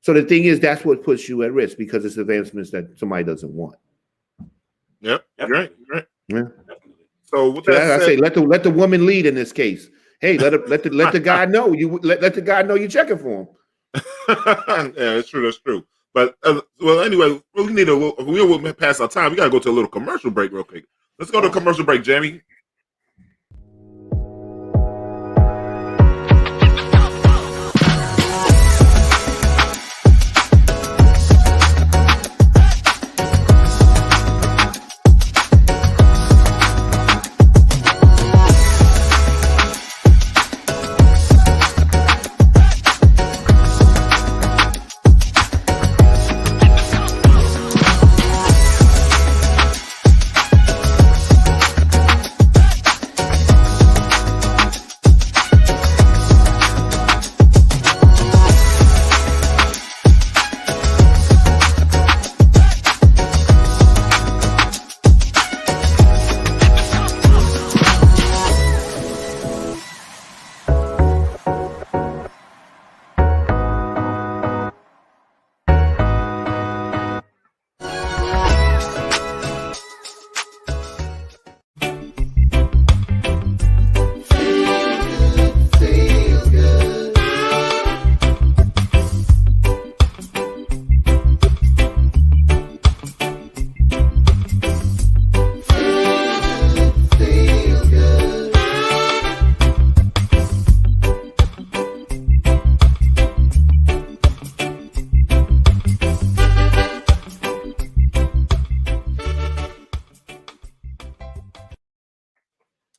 So the thing is, that's what puts you at risk because it's advancements that somebody doesn't want. Yep. Right. Yeah. So with that said, I say let the woman lead in this case. Hey, let the guy know you let the guy know you're checking for him. Yeah, that's true. That's true. But well, anyway, we'll pass our time. We gotta go to a little commercial break real quick. Let's go to a commercial break, Jamie.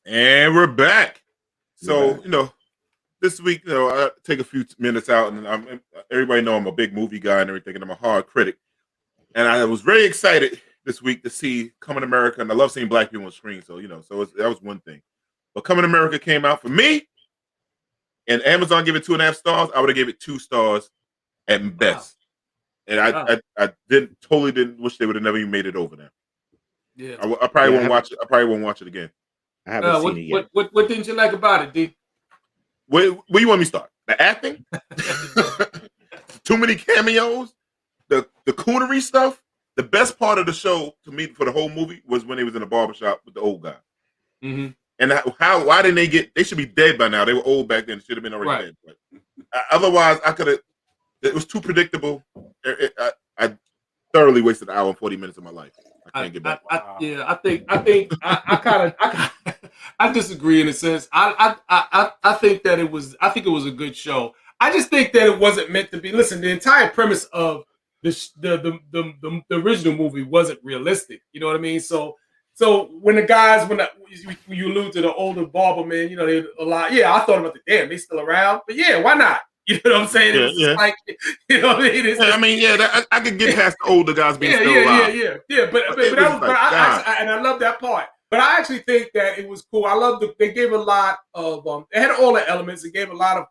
And we're back. So, this week, I take a few minutes out, and everybody know I'm a big movie guy and everything, and I'm a hard critic. And I was very excited this week to see Coming to America, and I love seeing black people on screen. So, that was one thing. But Coming to America came out for me, and Amazon gave it 2.5 stars. I would have gave it 2 stars at best. And I didn't wish they would have never even made it over there. Yeah, I probably won't watch it. I probably won't watch it again. I haven't seen it yet. What didn't you like about it, D? Where you want me to start? The acting? Too many cameos? The coonery stuff? The best part of the show to me for the whole movie was when they was in the barbershop with the old guy. Mm-hmm. And why didn't they get? They should be dead by now. They were old back then. Should have been already dead. But, otherwise, I could have. It was too predictable. I thoroughly wasted an hour and 40 minutes of my life. I can't get back. I disagree in a sense. I think that it was. I think it was a good show. I just think that it wasn't meant to be. Listen, the entire premise of the original movie wasn't realistic. You know what I mean? So when the guys, when you allude to the older barber man, you know, they a lot. Yeah, I thought about they still around, but yeah, why not? You know what I'm saying? It's like, you know what I mean? I could get past the older guys being still alive. Yeah. But I love that part. But I actually think that it was cool. I love they gave a lot of they had all the elements. It gave a lot of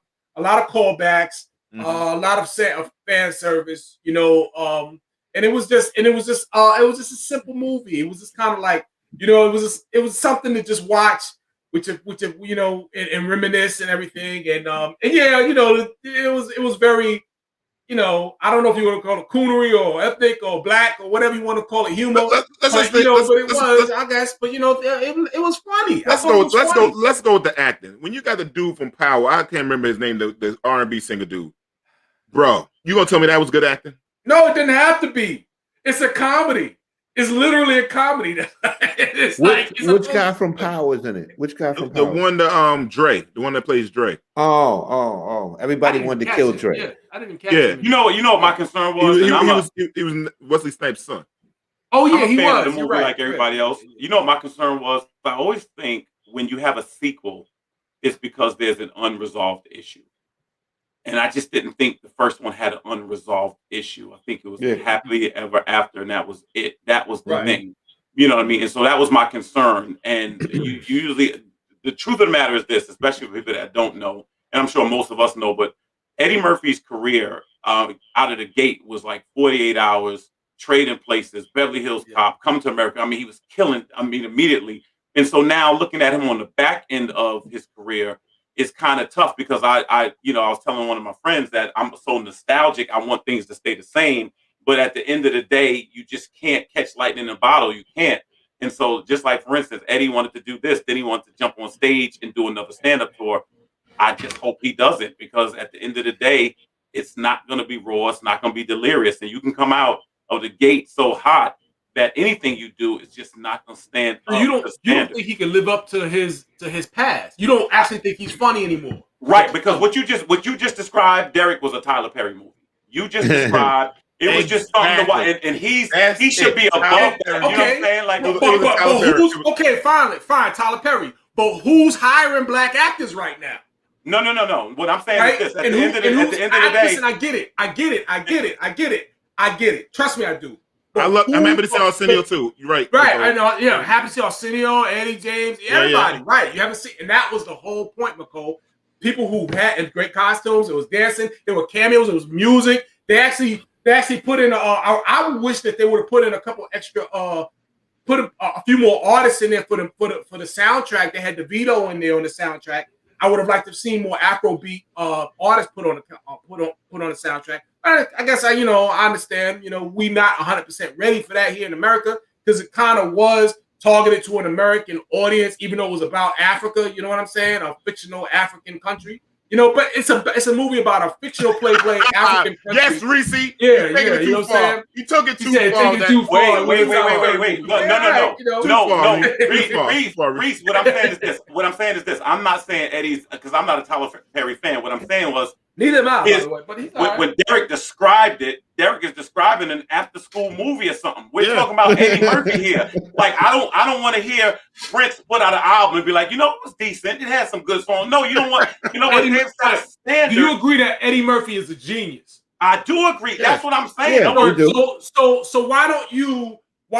callbacks, a lot of fan service, you know, and it was just a simple movie. It was just kind of like, you know, it was something to just watch, which you know, and reminisce and everything, and yeah, you know, it was very, you know, I don't know if you want to call it coonery or ethnic or black or whatever you want to call it, humor. I guess, but you know, it was funny. Let's go with the acting. When you got the dude from Power, I can't remember his name, the R&B singer dude. Bro, you gonna tell me that was good acting? No, it didn't have to be. It's a comedy. It's literally a comedy. Which guy from Power is in it? Which guy from Power? The one Dre, the one that plays Dre. Oh. Everybody wanted to kill Dre. Yeah, I didn't even catch him. You know what my concern was? He was Wesley Snipes' son. Oh yeah, he was. The movie like everybody else. You know what my concern was? I always think when you have a sequel, it's because there's an unresolved issue. And I just didn't think the first one had an unresolved issue. I think it was happily ever after, and that was it. That was the thing. You know what I mean? And so that was my concern. And usually, the truth of the matter is this, especially for people that don't know, and I'm sure most of us know, but Eddie Murphy's career out of the gate was like 48 hours, Trading Places, Beverly Hills Cop, Come to America. I mean, he was killing, immediately. And so now looking at him on the back end of his career, it's kind of tough because I was telling one of my friends that I'm so nostalgic. I want things to stay the same. But at the end of the day, you just can't catch lightning in a bottle. You can't. And so just like, for instance, Eddie wanted to do this. Then he wanted to jump on stage and do another stand-up tour. I just hope he doesn't, because at the end of the day, it's not going to be raw. It's not going to be delirious. And you can come out of the gate so hot that anything you do is just not going to stand. You don't think he can live up to his past. You don't actually think he's funny anymore, right? Because what you just described, Derik, was a Tyler Perry movie. You just described it was just something to watch, and he should be above that. You know what I'm saying? Like, okay, fine, Tyler Perry. But who's hiring black actors right now? No. What I'm saying is this: at the end of the day, listen, I get it. Trust me, I do. I'm happy to see Arsenio too. You're right. Right. I know. Yeah. Happy to see Arsenio, Eddie James, everybody. Yeah. Right. You haven't seen, and that was the whole point, McCole. People who had great costumes. It was dancing. There were cameos. It was music. They actually put in. I wish that they would have put in a couple extra. Put a few more artists in there for the soundtrack. They had DeVito in there on the soundtrack. I would have liked to have seen more Afrobeat artists put on the soundtrack. I guess I understand. We not 100% ready for that here in America, because it kind of was targeted to an American audience, even though it was about Africa. You know what I'm saying? A fictional African country. But it's a movie about a fictional playing African country. Yes, Reese. Yeah. You know what I'm saying? You took it too far. Wait. No. Reese, what I'm saying is this. I'm not saying Eddie's, because I'm not a Tyler Perry fan. What I'm saying was, neither am I, by the way. But he's when Derik described it, Derik is describing an after-school movie or something. We're talking about Eddie Murphy here. Like, I don't want to hear Prince put out an album and be like, it was decent. It had some good songs. No, you don't want. They've got a standard. Do you agree that Eddie Murphy is a genius? I do agree. That's what I'm saying. So why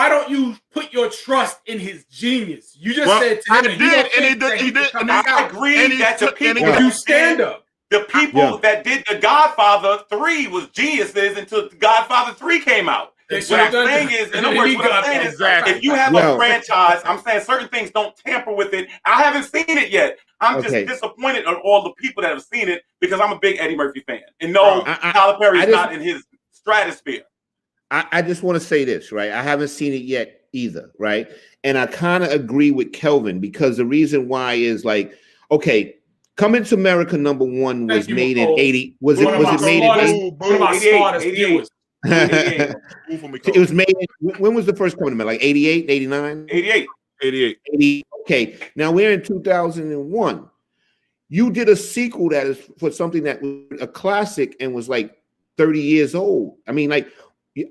don't you put your trust in his genius? You just said to him, he did. I agree that the people do stand up. The people that did The Godfather 3 was geniuses until The Godfather 3 came out. What I'm saying is, if you have a franchise, I'm saying certain things don't tamper with it. I haven't seen it yet, I'm just disappointed on all the people that have seen it because I'm a big Eddie Murphy fan. And no, Tyler Perry's not in his stratosphere. I just want to say this, right? I haven't seen it yet either, right? And I kind of agree with Kelvin because the reason why is like, okay, Coming to America #1 was made in 80. Was it made in 80? One of our smartest viewers. It was made, when was the first Coming to America? Like 88, 89? 88. Okay, now we're in 2001. You did a sequel that is for something that was a classic and was like 30 years old. I mean, like,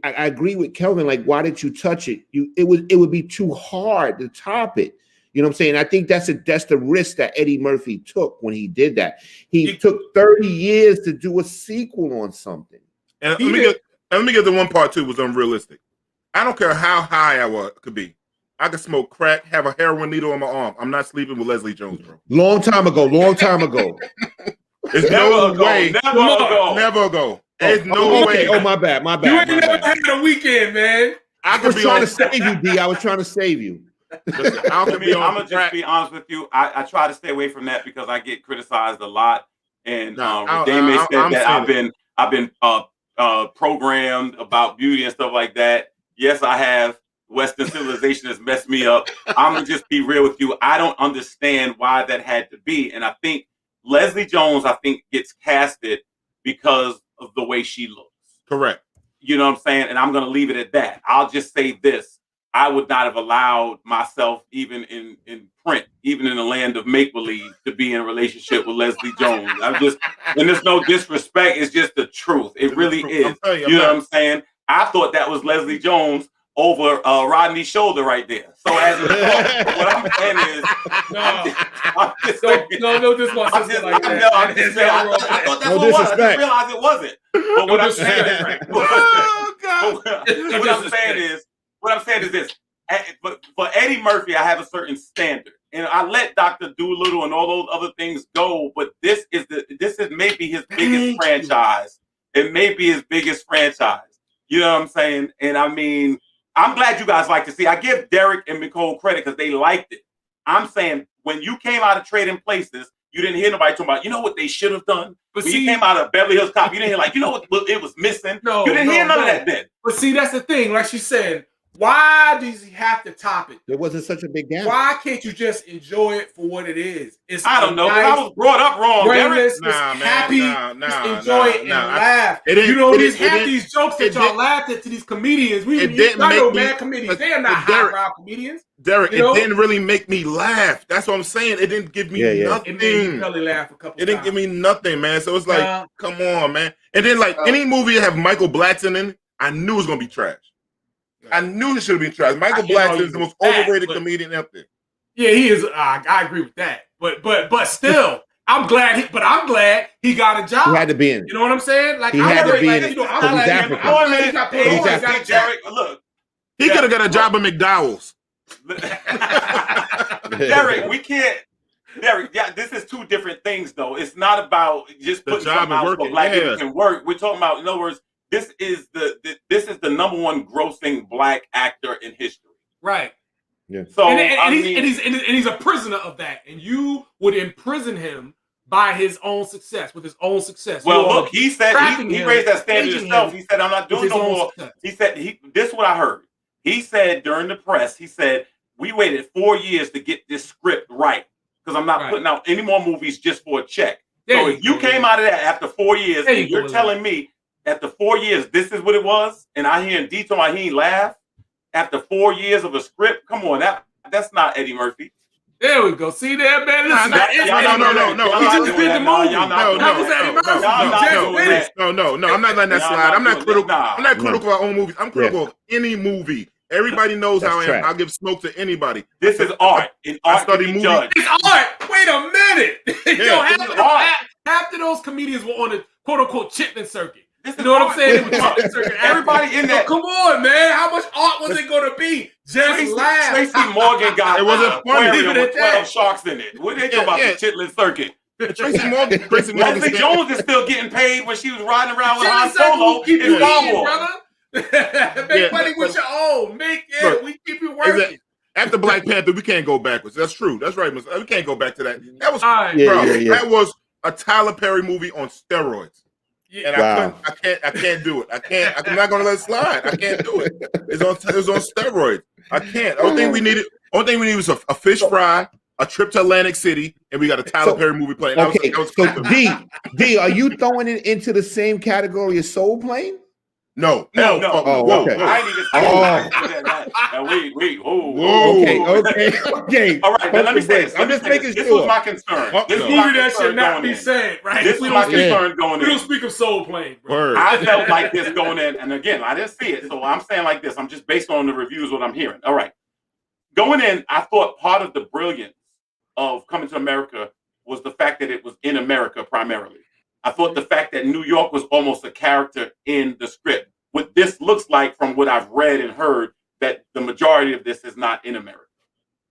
I agree with Kelvin. Like, why did you touch it? It would be too hard to top it. You know what I'm saying? I think that's the risk that Eddie Murphy took when he did that. He took 30 years to do a sequel on something. And let me get the one part too was unrealistic. I don't care how high I could be. I could smoke crack, have a heroin needle on my arm. I'm not sleeping with Leslie Jones, bro. Long time ago. There's no way. Never ago. There's no way. Oh, my bad. You ain't never had a weekend, man. I was trying to save you, D. I was trying to save you. Listen, I'm gonna just be honest with you. I try to stay away from that because I get criticized a lot. And Dame said that I've been programmed about beauty and stuff like that. Yes, I have. Western civilization has messed me up. I'm gonna just be real with you. I don't understand why that had to be. And I think Leslie Jones, gets casted because of the way she looks. Correct. You know what I'm saying? And I'm gonna leave it at that. I'll just say this. I would not have allowed myself, even in print, even in the land of make-believe, to be in a relationship with Leslie Jones. And there's no disrespect, it's just the truth. It really is. You know what I'm saying? I thought that was Leslie Jones over Rodney's shoulder right there. So as a result, what I'm saying is, I thought that's what it was. I didn't realize it wasn't. But what I'm saying is, what I'm saying is this. But for Eddie Murphy, I have a certain standard, and I let Dr. Dolittle and all those other things go. But this is maybe his biggest franchise. It may be his biggest franchise. You know what I'm saying? And I mean, I'm glad you guys like to see. I give Derik and Nicole credit because they liked it. I'm saying when you came out of Trading Places, you didn't hear nobody talking about, you know what they should have done? But when you came out of Beverly Hills Cop, you didn't hear like, you know what it was missing? You didn't hear none of that then. But see, that's the thing. Like she said, why does he have to top it? There wasn't such a big gap. Why can't you just enjoy it for what it is? I don't know. Nice, I was brought up wrong. Happy, just enjoy it and laugh. You know, these jokes that y'all laughed at to these comedians. Comedians. They are not highbrow comedians. Derek, it didn't really make me laugh. That's what I'm saying. It didn't give me nothing. It made me really laugh a couple times. It didn't give me nothing, man. So it's like, come on, man. And then like any movie that have Michael Blackson in it, I knew it was gonna be trash. I knew it should have been trash. Michael Blackson is the most overrated comedian out there. Yeah, he is. I agree with that. But still, I'm glad he got a job. He had to be in it. You know what I'm saying? Like he had to be in it. I'm glad he got paid. Look, he could have got a job at McDowell's. Derek, we can't. Derek, this is two different things, though. It's not about just putting something out so black people can work. We're talking about, in other words, this is the #1 grossing black actor in history. Right. Yeah. So he's a prisoner of that, and you would imprison him by his own success, with his own success. Well, look, he said he raised that standard himself. He said, "I'm not doing no more." He said, "This is what I heard." He said during the press, he said, "We waited 4 years to get this script right because I'm not putting out any more movies just for a check." So if you came out of that after 4 years, and you're telling me after 4 years this is what it was, and I hear him detail my he laugh after 4 years of a script. Come on, that's not Eddie Murphy. There we go. See there, man. Listen, no. He just did the movie. No. I'm not letting that slide. I'm not critical. I'm not critical of our own movies. I'm critical of any movie. Everybody knows how I am. I'll give smoke to anybody. This is art. I study movies. It's art. Wait a minute. Half of those comedians were on the quote unquote Chitlin circuit. You know what I'm saying? Everybody in that. Come on, man. How much art was it going to be? Just laugh. Tracy Morgan got it wasn't funny. With 12 sharks in it. What they talking about the Chitlin circuit? Tracy Morgan. Leslie Jones is still getting paid when she was riding around with Han Solo in Star Wars. Make money with your own. We keep you working. After Black Panther, we can't go backwards. That's true. That's right, Miss. We can't go back to that. That was that was a Tyler Perry movie on steroids. Yeah. And I can't do it. I'm not gonna let it slide. I can't do it. It was on steroids. I can't. Only thing we needed was a fish fry, a trip to Atlantic City, and we got a Tyler Perry movie playing. Okay, so D, are you throwing it into the same category as Soul Plane? No. Oh, okay. I ain't even that. Wait. Okay. All right, now let me say this. I'm just making sure. This was my concern. This movie that should not be said, right? This was my concern going in. We don't speak of Soul Plane, bro. I felt like this going in, and again, I didn't see it, so I'm saying like this. I'm just based on the reviews, what I'm hearing. All right. Going in, I thought part of the brilliance of Coming to America was the fact that it was in America primarily. I thought the fact that New York was almost a character in the script. What this looks like from what I've read and heard, that the majority of this is not in America.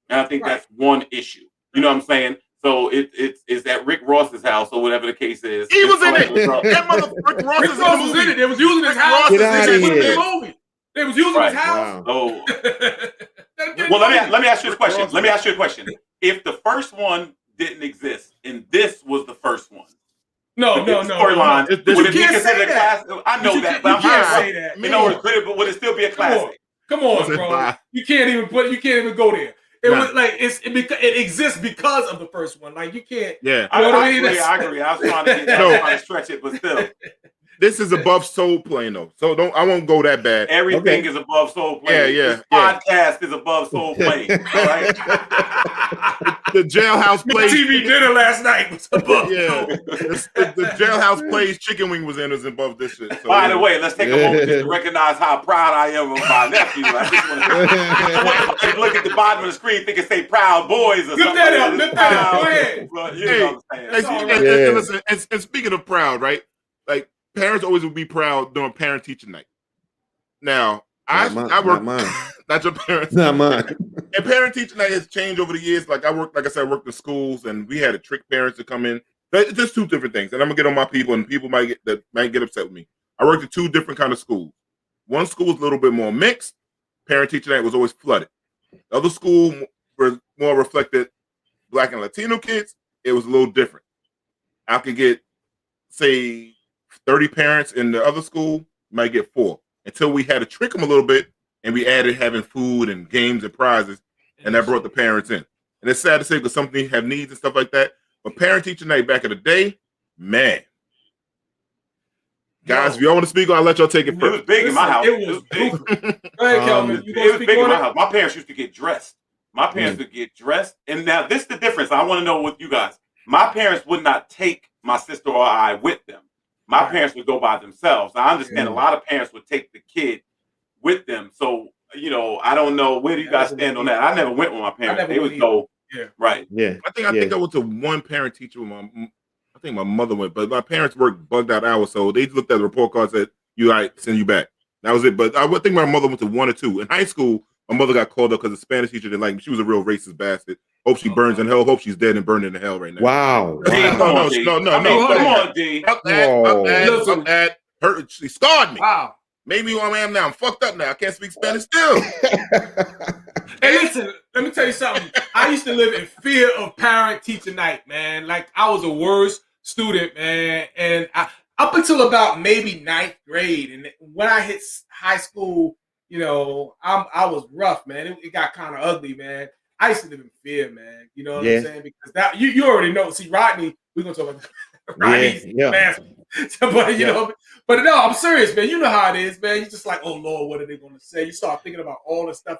And I think that's one issue. You know what I'm saying? So it's at Rick Ross's house or whatever the case is. He was in it. That motherfucker Rick Ross was in it. They was using his house. Get out of here. They was using his house. Wow. Well, let me ask you a question. If the first one didn't exist and this was the first one, No. Storyline. Would it be considered a classic? I know that, but I'm can't say that. You know, but would it still be a classic? Come on, bro. You can't even go there. It was like it exists because of the first one. Like you can't. Yeah, I agree. I was trying to stretch it, but still. This is above Soul Plane though, so I won't go that bad. Everything is above Soul Plane. Yeah. This podcast is above Soul Plane. Right? The Jailhouse Plays TV dinner last night was above. Yeah, the Jailhouse Plays chicken wing was above this shit. So, by the way, let's take a moment to recognize how proud I am of my nephew. I just want to look at the bottom of the screen, think it say "Proud Boys" or something. Lift that up. Go ahead. But, you know what I'm saying. And listen, and speaking of proud, right? Like parents always would be proud during parent teacher night. Now, I work not your parents, not mine. And parent teacher night has changed over the years. Like I worked in schools, and we had to trick parents to come in. It's just two different things, and I'm gonna get on my people, and people might get upset with me. I worked at two different kind of schools. One school was a little bit more mixed. Parent teacher night was always flooded. The other school were more reflected Black and Latino kids. It was a little different. I could get, say, 30 parents in the other school, you might get 4. Until we had to trick them a little bit, and we added having food and games and prizes, and that brought the parents in. And it's sad to say because some things have needs and stuff like that. But parent teacher night back in the day, man. Guys, if y'all want to speak, I'll let y'all take it first. It was big in my house. It was big. Go ahead, Kelvin. It was big in my house. My parents used to get dressed. My parents would get dressed. And now this is the difference. I want to know with you guys. My parents would not take my sister or I with them. My parents would go by themselves. I understand a lot of parents would take the kid with them. So, you know, I don't know. Where do you guys stand on that? I never went with my parents. They would go. Yeah. Right. Yeah. I think I went to one parent teacher with I think my mother went, but my parents worked bugged out hours. So they looked at the report card, said, send you back. That was it. But I would think my mother went to 1 or 2. In high school, my mother got called up because the Spanish teacher didn't like me. She was a real racist bastard. Hope she burns in hell. Hope she's dead and burned in hell right now. Wow. No. Come on, D. Fuck that. She scarred me. Wow. Made me who I am now. I'm fucked up now. I can't speak Spanish still. Hey, listen, let me tell you something. I used to live in fear of parent-teacher night, man. Like, I was the worst student, man. And up until about maybe 9th grade. And when I hit high school, you know, I was rough, man. It got kind of ugly, man. I used to live in fear, man. You know what I'm saying? Because that you already know. See, Rodney, we're going to talk about Rodney's massive. But, you know, but no, I'm serious, man. You know how it is, man. You're just like, oh, Lord, what are they going to say? You start thinking about all the stuff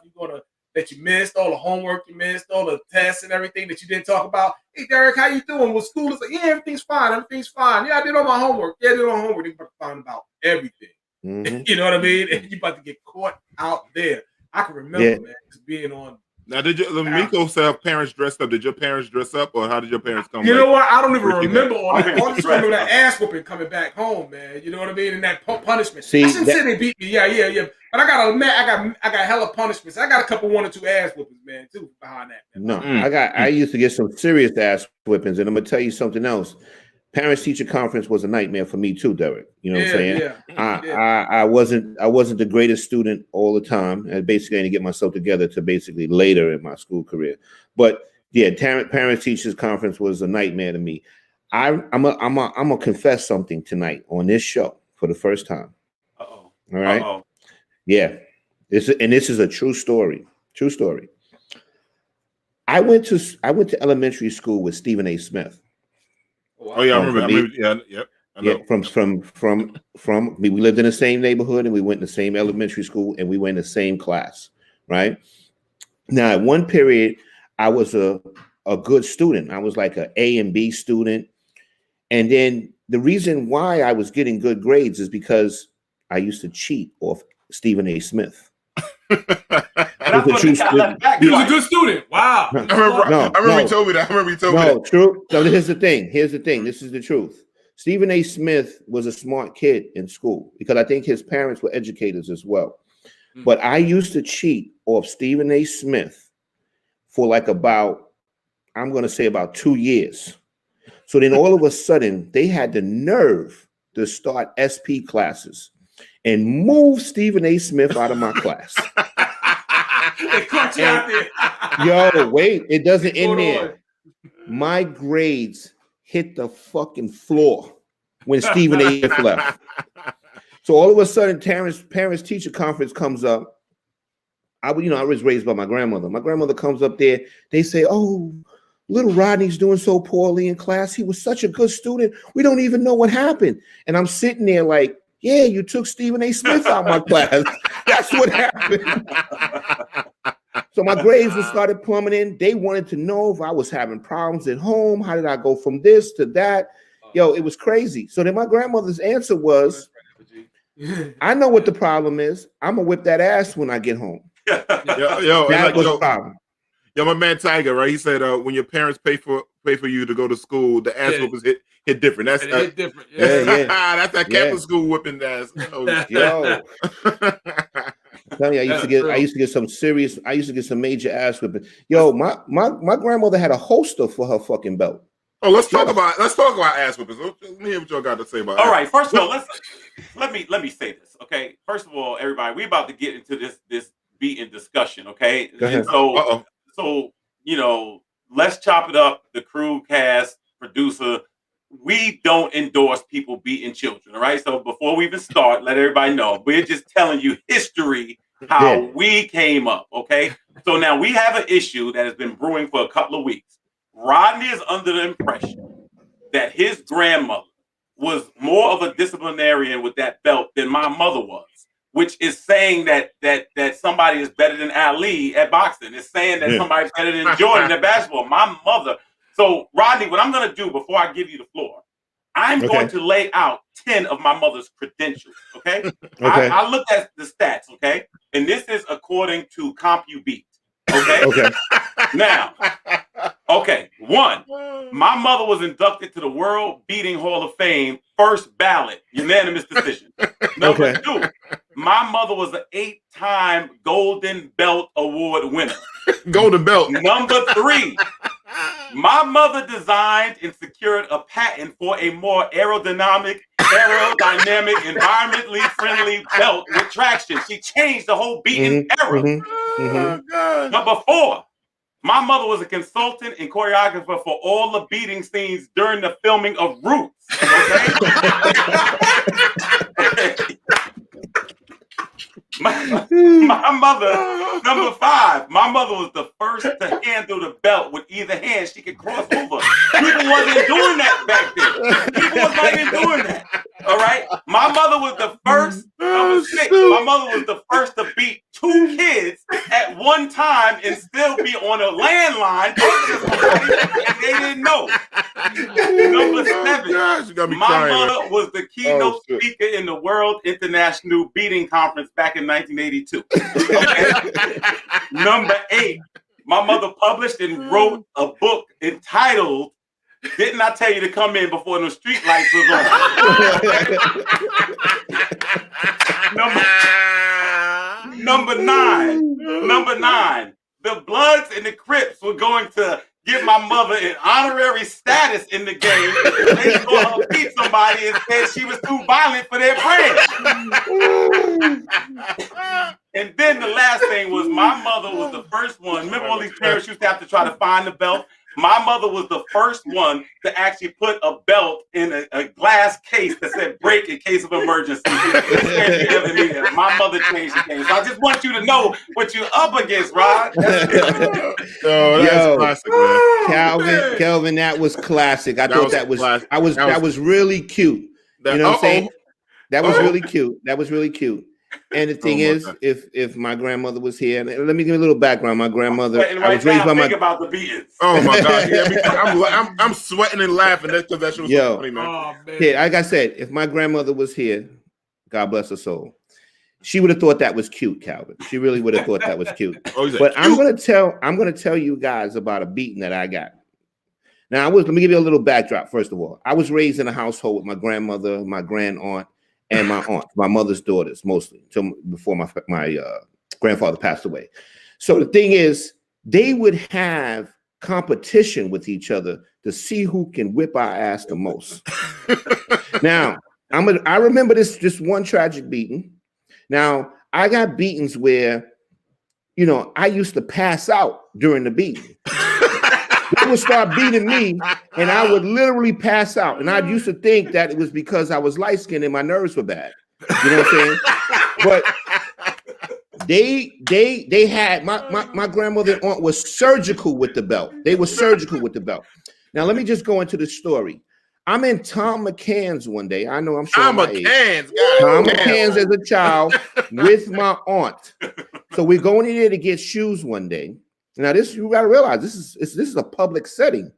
that you missed, all the homework you missed, all the tests and everything that you didn't talk about. Hey, Derik, how you doing? Well, school is like, yeah, everything's fine. Yeah, I did all my homework. Yeah, I did all my homework. They're about to find about everything. Mm-hmm. You know what I mean? And you're about to get caught out there. I can remember, man, just being on. Now, Miko said parents dressed up. Did your parents dress up, or how did your parents come? You know what? I don't even remember all that. I just remember that ass whooping coming back home, man. You know what I mean? And that punishment. See, I shouldn't say they beat me. Yeah. But I got I got hella punishments. I got a couple 1 or 2 ass whoopings, man, too, behind that. Man. No, I used to get some serious ass whippings, and I'm gonna tell you something else. parents teacher conference was a nightmare for me too, Derek. You know what I'm saying? I wasn't the greatest student all the time. And basically, I didn't get myself together to basically later in my school career. But yeah, parents teachers conference was a nightmare to me. I'm gonna confess something tonight on this show for the first time. Uh-oh. All right. Uh-oh. Yeah. This is a true story. True story. I went to elementary school with Stephen A. Smith. Oh yeah, I remember. Yeah, yep. I know. Yeah, from we lived in the same neighborhood and we went in the same elementary school and we went in the same class, right? Now, at one period, I was a good student. I was like an A and B student. And then the reason why I was getting good grades is because I used to cheat off Stephen A. Smith. He was a good student. Wow. I remember he told me that. No, true. So here's the thing. This is the truth. Stephen A. Smith was a smart kid in school because I think his parents were educators as well. But I used to cheat off Stephen A. Smith for like about 2 years. So then all of a sudden they had the nerve to start SP classes and move Stephen A. Smith out of my class. They caught you out there. Yo, wait, it doesn't end there. My grades hit the fucking floor when Stephen A. left. So all of a sudden, parents teacher conference comes up. I was raised by my grandmother. My grandmother comes up there. They say, "Oh, little Rodney's doing so poorly in class. He was such a good student. We don't even know what happened." And I'm sitting there like, "Yeah, you took Stephen A. Smith out of my class. That's what happened." So my grades started plummeting. They wanted to know if I was having problems at home. How did I go from this to that? Yo, it was crazy. So then my grandmother's answer was, "I know what the problem is. I'm gonna whip that ass when I get home." That was the problem. Yo, my man Tiger, right? He said, "When your parents pay for you to go to school, the ass whoopers hit different." That's hit different. That's that Catholic school whipping ass. Yo. Tell me, I used to get some major ass whipping. Yo, my grandmother had a holster for her fucking belt. Oh, let's talk about ass whippings. Let me hear what y'all got to say about. All right, first of all, let me say this, okay? First of all, everybody, we about to get into this beating discussion, okay? And so let's chop it up. The crew, cast, producer. We don't endorse people beating children, all right? So before we even start, let everybody know we're just telling you history, how we came up, okay? So now we have an issue that has been brewing for a couple of weeks. Rodney is under the impression that his grandmother was more of a disciplinarian with that belt than my mother was, which is saying that somebody is better than Ali at boxing. It's saying that somebody's better than Jordan at basketball. My mother. So, Rodney, what I'm going to do before I give you the floor, I'm going to lay out 10 of my mother's credentials, okay? I looked at the stats, okay? And this is according to CompuBeat, okay? Okay. Now, okay, 1, my mother was inducted to the World Beating Hall of Fame, first ballot, unanimous decision. Number 2, my mother was an 8-time Golden Belt Award winner. Golden Belt. Number 3, my mother designed and secured a patent for a more aerodynamic, environmentally friendly belt with traction. She changed the whole beating era. Oh, Number 4, my mother was a consultant and choreographer for all the beating scenes during the filming of Roots. Okay? My mother, number 5, my mother was the first to handle the belt with either hand. She could cross over. People wasn't doing that back then. People wasn't doing that. All right. My mother was the first. Number 6, my mother was the first to beat 2 kids at one time and still be on a landline and they didn't know. Number 7, my mother was the keynote speaker in the World International Beating Conference back in 1982. Okay? Number 8, my mother published and wrote a book entitled "Didn't I Tell You to Come In Before the Street Lights Was On?" Number 9, the Bloods and the Crips were going to give my mother an honorary status in the game. They saw her beat somebody and said she was too violent for their brand. And then the last thing was my mother was the first one. Remember all these parents used to have to try to find the belt? My mother was the first one to actually put a belt in a glass case that said break in case of emergency. My mother changed the game. So I just want you to know what you're up against, Rod. That's classic, man. Kelvin, that was classic. I thought that was really cute. You know what I'm saying? That was really cute. That was really cute. And the thing is, if my grandmother was here, and let me give you a little background. My grandmother, I was raised by my. About the beatings. Oh my God! Yeah, I'm sweating and laughing. That's because that shit was so funny, man. Oh, man. Yeah, like I said, if my grandmother was here, God bless her soul, she would have thought that was cute, Calvin. She really would have thought that was cute. But I'm gonna tell you guys about a beating that I got. Now, let me give you a little backdrop. First of all, I was raised in a household with my grandmother, my grand aunt, and my aunt, my mother's daughters, mostly, till before my grandfather passed away. So the thing is, they would have competition with each other to see who can whip our ass the most. Now, I remember this one tragic beating. Now, I got beatings where, I used to pass out during the beating. They would start beating me, and I would literally pass out. And I used to think that it was because I was light-skinned and my nerves were bad. You know what I'm saying? But they had my grandmother and aunt was surgical with the belt. They were surgical with the belt. Now let me just go into the story. I'm in Tom McCann's one day. I know I'm showing my age. Tom McCann's as a child with my aunt. So we're going in there to get shoes one day. Now, you got to realize this is a public setting.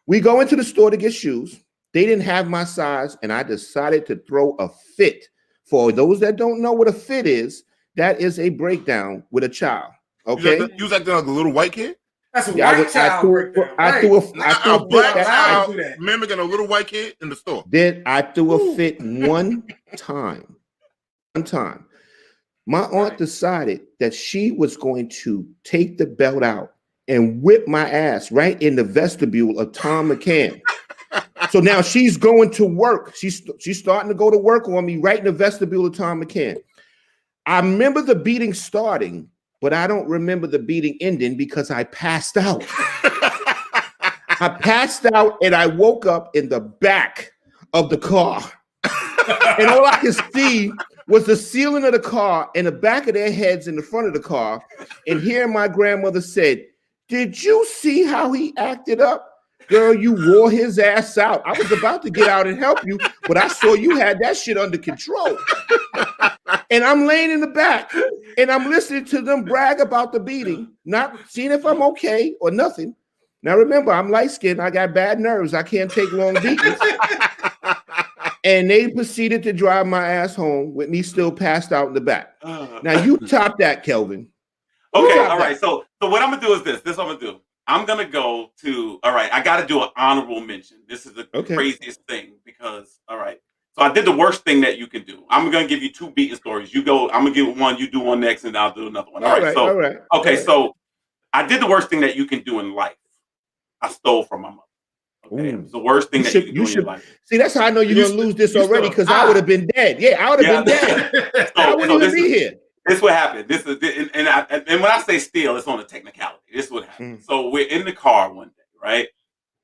We go into the store to get shoes. They didn't have my size, and I decided to throw a fit. For those that don't know what a fit is, that is a breakdown with a child. Okay, you was acting like a little white kid. That's a white child. I threw a black child mimicking a little white kid in the store. Then I threw a fit one time. My aunt decided that she was going to take the belt out and whip my ass right in the vestibule of Tom McCann. So now she's going to work. She's starting to go to work on me right in the vestibule of Tom McCann. I remember the beating starting, but I don't remember the beating ending because I passed out. I passed out and I woke up in the back of the car. And all I could see was the ceiling of the car and the back of their heads in the front of the car. And here my grandmother said, "Did you see how he acted up? Girl, you wore his ass out. I was about to get out and help you, but I saw you had that shit under control." And I'm laying in the back and I'm listening to them brag about the beating, not seeing if I'm okay or nothing. Now remember, I'm light-skinned. I got bad nerves. I can't take long beatings. And they proceeded to drive my ass home with me still passed out in the back. Now you top that, Kelvin. Okay, all right. So what I'm gonna do is this. This is what I'm gonna do. I'm gonna go to. All right, I got to do an honorable mention. This is the craziest thing because. All right. So I did the worst thing that you can do. I'm gonna give you two beating stories. You go. I'm gonna give one. You do one next, and I'll do another one. All right. So okay. So I did the worst thing that you can do in life. I stole from my mother. Okay, it was the worst thing that you can do in your life. See, that's how I know you're going to lose this already because I would have been dead. Yeah, I would have been dead. I wouldn't even be here. This is what happened. This is and when I say steal, it's on a technicality. This is what happened. So we're in the car one day, right?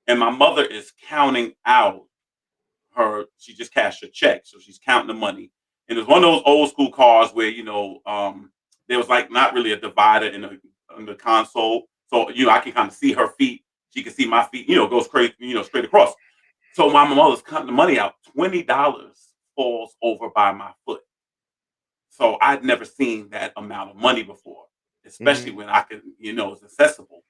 And my mother is counting out she just cashed her check. So she's counting the money. And it's one of those old school cars where, there was like not really a divider in the console. So, I can kind of see her feet. She can see my feet, goes crazy, straight across. So my mother's cutting the money out. $20 falls over by my foot. So I'd never seen that amount of money before, especially when I could, it's accessible.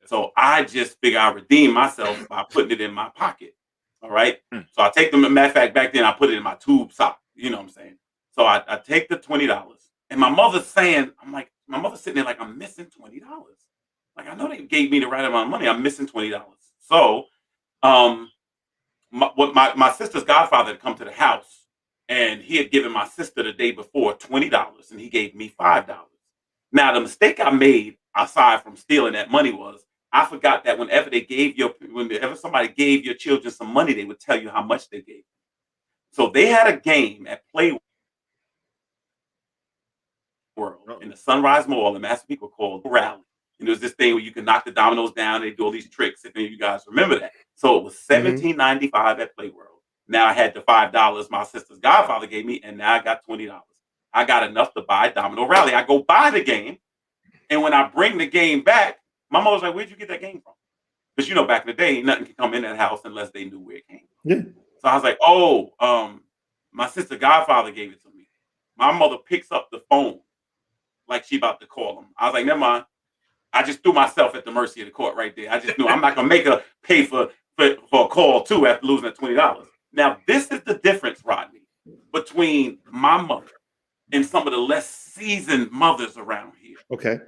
So I just figure I redeem myself by putting it in my pocket. All right. So I take them, matter of fact, back then I put it in my tube sock. You know what I'm saying? So I take the $20 and my mother's saying, my mother's sitting there like, I'm missing $20. Like, I know they gave me the right amount of money. I'm missing $20. So my sister's godfather had come to the house and he had given my sister the day before $20 and he gave me $5. Now, the mistake I made, aside from stealing that money, was I forgot that whenever somebody gave your children some money, they would tell you how much they gave. So they had a game at Play World in the Sunrise Mall in Massapequa called Rally. And there was this thing where you can knock the dominoes down and they do all these tricks, if any of you guys remember that. So it was $17.95 at Play World. Now I had the $5 my sister's godfather gave me, and now I got $20. I got enough to buy Domino Rally. I go buy the game, and when I bring the game back, my mother's like, "Where'd you get that game from?" Because back in the day, nothing could come in that house unless they knew where it came from. Yeah. So I was like, "Oh, my sister godfather gave it to me." My mother picks up the phone like she about to call him. I was like, "Never mind." I just threw myself at the mercy of the court right there. I just knew I'm not gonna make her pay for a call too after losing that $20. Now, this is the difference, Rodney, between my mother and some of the less seasoned mothers around here. Okay.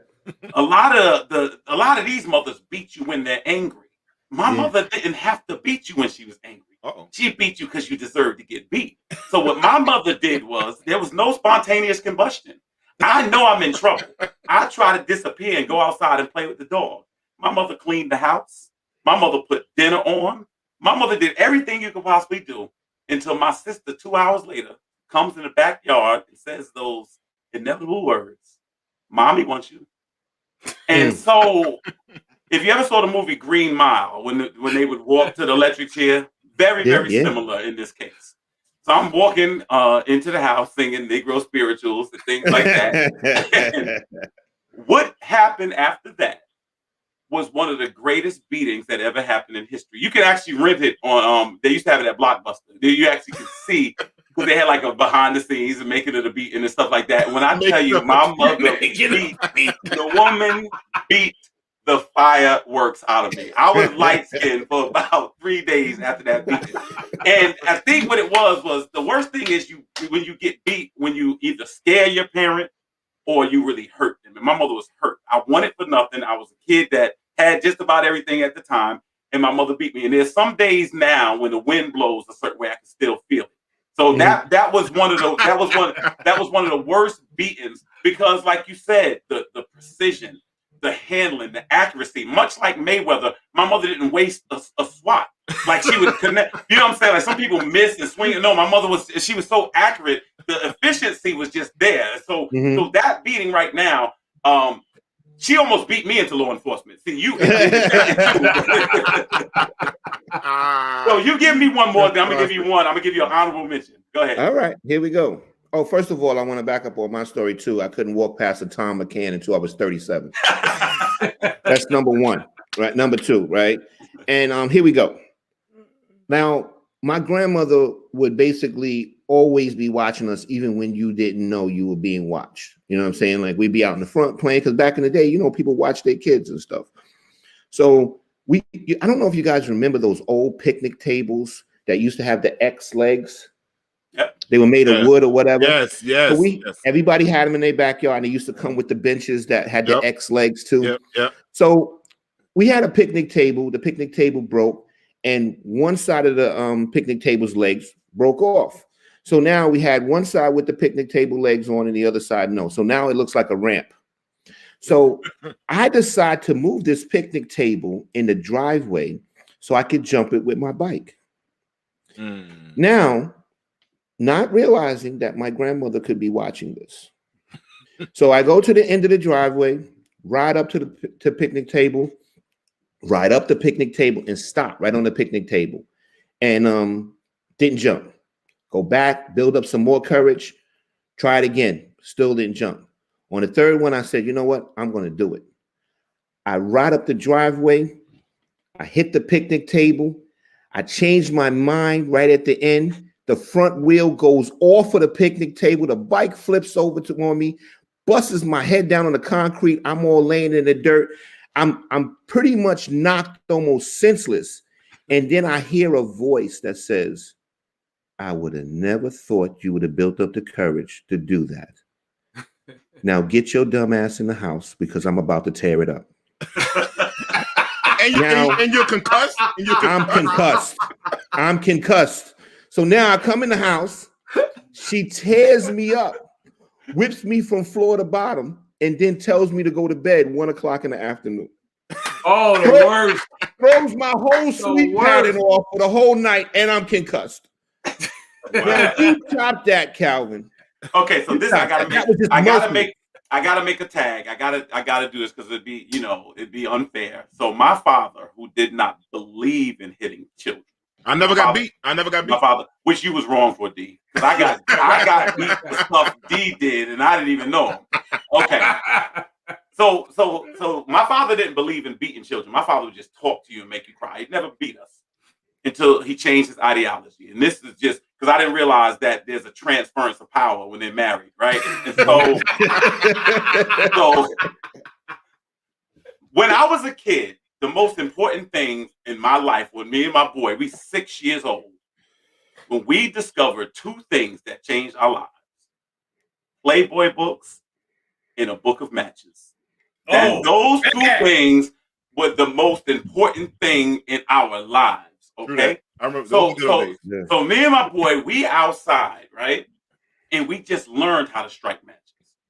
A lot of these mothers beat you when they're angry. My mother didn't have to beat you when she was angry. She beat you because you deserved to get beat. So what my mother did was there was no spontaneous combustion. I know I'm in trouble. I try to disappear and go outside and play with the dog. My mother cleaned the house. My mother put dinner on. My mother did everything you could possibly do until my sister 2 hours later comes in the backyard and says those inevitable words, "Mommy wants you." And so if you ever saw the movie Green Mile, when they would walk to the electric chair, very similar in this case. So I'm walking into the house singing Negro spirituals and things like that. What happened after that was one of the greatest beatings that ever happened in history. You can actually rent it on, they used to have it at Blockbuster. You actually could see, because they had like a behind the scenes and making it a beat and stuff like that. When I tell you, my mother the woman beat the fireworks out of me. I was light skinned for about 3 days after that beating. And I think what it was the worst thing is when you get beat, when you either scare your parent or you really hurt them. And my mother was hurt. I wanted for nothing. I was a kid that had just about everything at the time, and my mother beat me. And there's some days now when the wind blows a certain way, I can still feel it. So that was one of the worst beatings, because like you said, the precision, the handling, the accuracy, much like Mayweather, my mother didn't waste a swat. Like she would connect, you know what I'm saying? Like some people miss and swing. No, my mother she was so accurate. The efficiency was just there. So that beating right now, she almost beat me into law enforcement. See, you. So you give me one more, then I'm gonna give you one. I'm gonna give you an honorable mention. Go ahead. All right, here we go. Oh, first of all, I want to back up on my story too. I couldn't walk past a Tom McCann until I was 37. That's number one, right? Number two, right? And here we go. Now, my grandmother would basically always be watching us, even when you didn't know you were being watched. You know what I'm saying? Like we'd be out in the front playing, because back in the day, people watch their kids and stuff. So I don't know if you guys remember those old picnic tables that used to have the X legs. Yep. They were made of wood or whatever. Yes. So everybody had them in their backyard, and they used to come with the benches that had the X legs too. Yep. So we had a picnic table. The picnic table broke, and one side of the picnic table's legs broke off. So now we had one side with the picnic table legs on, and the other side no. So now it looks like a ramp. So I decided to move this picnic table in the driveway so I could jump it with my bike. Now, not realizing that my grandmother could be watching this. So I go to the end of the driveway, ride up to the picnic table, ride up the picnic table and stop right on the picnic table, and didn't jump. Go back, build up some more courage, try it again, still didn't jump. On the third one, I said, you know what? I'm going to do it. I ride up the driveway. I hit the picnic table. I changed my mind right at the end. The front wheel goes off of the picnic table. The bike flips over on me, busts my head down on the concrete. I'm all laying in the dirt. I'm pretty much knocked almost senseless. And then I hear a voice that says, I would have never thought you would have built up the courage to do that. Now get your dumb ass in the house, because I'm about to tear it up. and you're concussed? I'm concussed. So now I come in the house. She tears me up, whips me from floor to bottom, and then tells me to go to bed 1 o'clock in the afternoon. Oh, the worst. Throws my whole sleep pattern off for the whole night, and I'm concussed. Now, you chop that, Kelvin. Okay, so this I gotta make a tag. I gotta do this because it'd be unfair. So my father, who did not believe in hitting children. I never got beat. My father, which you was wrong for, D. Because I got beat for stuff D did, and I didn't even know him. Okay. So my father didn't believe in beating children. My father would just talk to you and make you cry. He'd never beat us until he changed his ideology. And this is just because I didn't realize that there's a transference of power when they're married, right? And so when I was a kid, the most important thing in my life, when me and my boy, we 6 years old, when we discovered two things that changed our lives: Playboy books and a book of matches. And those two things were the most important thing in our lives. Okay. I remember. So me and my boy, we outside, right? And we just learned how to strike matches,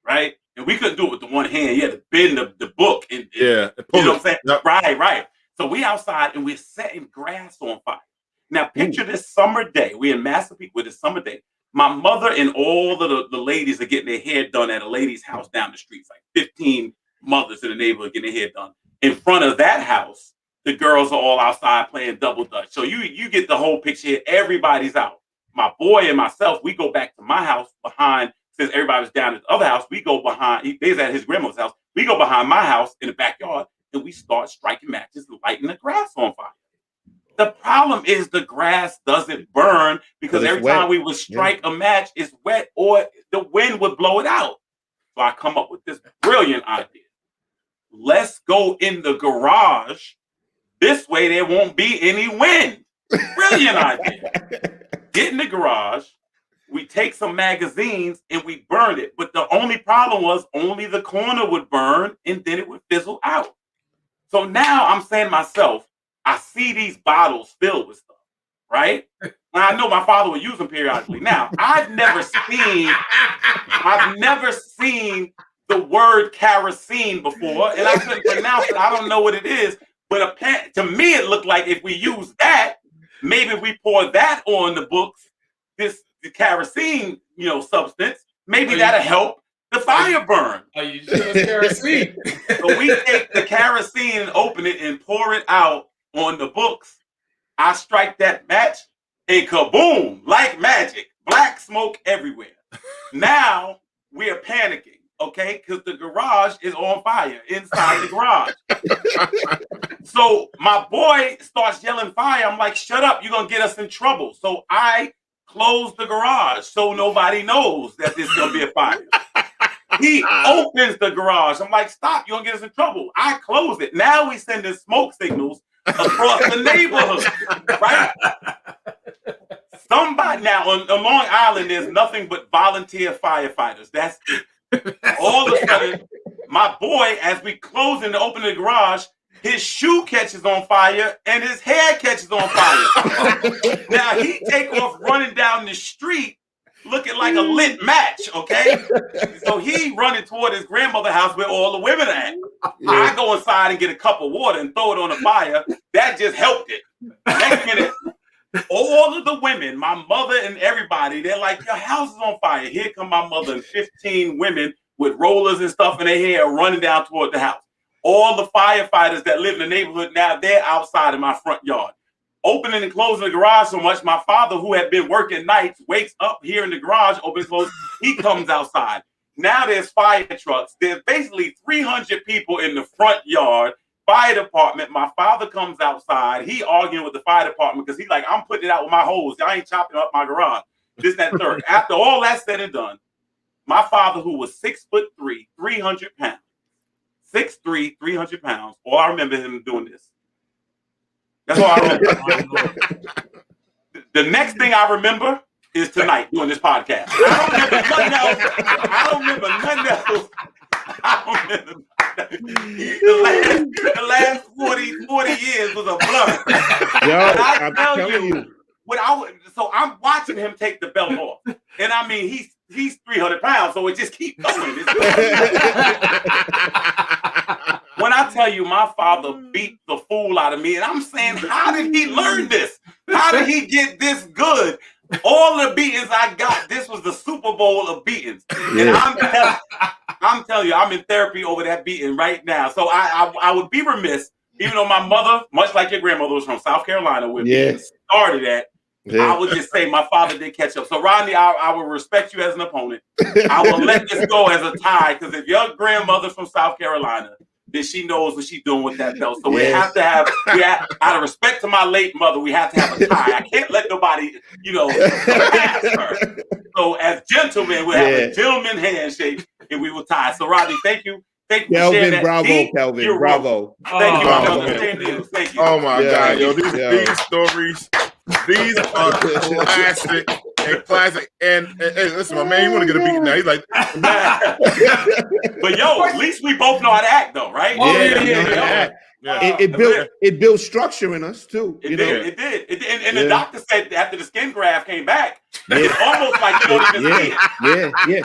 right? And we couldn't do it with the one hand. You had to bend the book. And you know what I'm saying? Yep. Right. So we outside and we're setting grass on fire. Now picture this summer day. We're in Massapequa with this summer day. My mother and all of the ladies are getting their hair done at a lady's house down the street. It's like 15 mothers in the neighborhood getting their hair done. In front of that house, the girls are all outside playing double dutch. So you get the whole picture here. Everybody's out. My boy and myself, we go back to my house behind, since everybody was down at the other house, we go behind, he's at his grandmother's house. We go behind my house in the backyard and we start striking matches and lighting the grass on fire. The problem is the grass doesn't burn because every time we would strike a match, it's wet or the wind would blow it out. So I come up with this brilliant idea. Let's go in the garage. This way there won't be any wind. Brilliant idea. Get in the garage. We take some magazines and we burn it. But the only problem was only the corner would burn and then it would fizzle out. So now I'm saying to myself, I see these bottles filled with stuff, right? And I know my father would use them periodically. Now, I've never seen the word kerosene before, and I couldn't pronounce it. I don't know what it is, but to me, it looked like if we use that, maybe we pour that on the books, the kerosene, substance, maybe that'll help the fire burn. Are you sure it's kerosene? So we take the kerosene and open it and pour it out on the books. I strike that match and kaboom, like magic, black smoke everywhere. Now we're panicking, okay? Because the garage is on fire inside the garage. So my boy starts yelling fire. I'm like, shut up, you're going to get us in trouble. So I close the garage so nobody knows that there's going to be a fire. He opens the garage. I'm like, stop, you're going to get us in trouble. I close it. Now we sending smoke signals across the neighborhood, right? Somebody now on Long Island, there's nothing but volunteer firefighters. That's it. All of a sudden, my boy, as we close and open the garage, his shoe catches on fire and his hair catches on fire. Now he take off running down the street looking like a lit match, okay? So he running toward his grandmother's house where all the women are at. Yeah. I go inside and get a cup of water and throw it on the fire. That just helped it. Next minute, all of the women, my mother and everybody, they're like, your house is on fire. Here come my mother and 15 women with rollers and stuff in their hair running down toward the house. All the firefighters that live in the neighborhood now, they're outside in my front yard. Opening and closing the garage so much, my father, who had been working nights, wakes up here in the garage, opens and closes. He comes outside. Now there's fire trucks. There's basically 300 people in the front yard. Fire department. My father comes outside. He arguing with the fire department because he's like, I'm putting it out with my hose. I ain't chopping up my garage. This, that, third. After all that's said and done, my father, who was 6'3", 300 pounds, 6'3", 300 pounds. All I remember him doing this. That's all I remember. The next thing I remember is tonight doing this podcast. I don't remember nothing else. The last 40 years was a blur. Yo, I'm telling you. So I'm watching him take the belt off. And I mean, he's 300 pounds, so it just keeps going. When I tell you, my father beat the fool out of me, and I'm saying, how did he learn this? How did he get this good? All the beatings I got, this was the Super Bowl of beatings. And I'm telling you, I'm in therapy over that beating right now. So I would be remiss, even though my mother, much like your grandmother, was from South Carolina, where beating started at. I would just say my father did catch up. So Rodney, I will respect you as an opponent. I will let this go as a tie, because if your grandmother's from South Carolina, then she knows what she's doing with that belt. So we have to have, out of respect to my late mother, we have to have a tie. I can't let nobody, pass her. So as gentlemen, we'll have a gentleman handshake and we will tie. So Rodney, thank you. Thank you for sharing that. Bravo, Kelvin. Bravo. Thank you, my brother. Thank you. Oh my God, yo, these stories, these are classic. And listen, my man, you want to get a beat now? He's like, but yo, at least we both know how to act, though, right? It built structure in us too. It did. And the doctor said after the skin graft came back, it's almost like you don't even see it.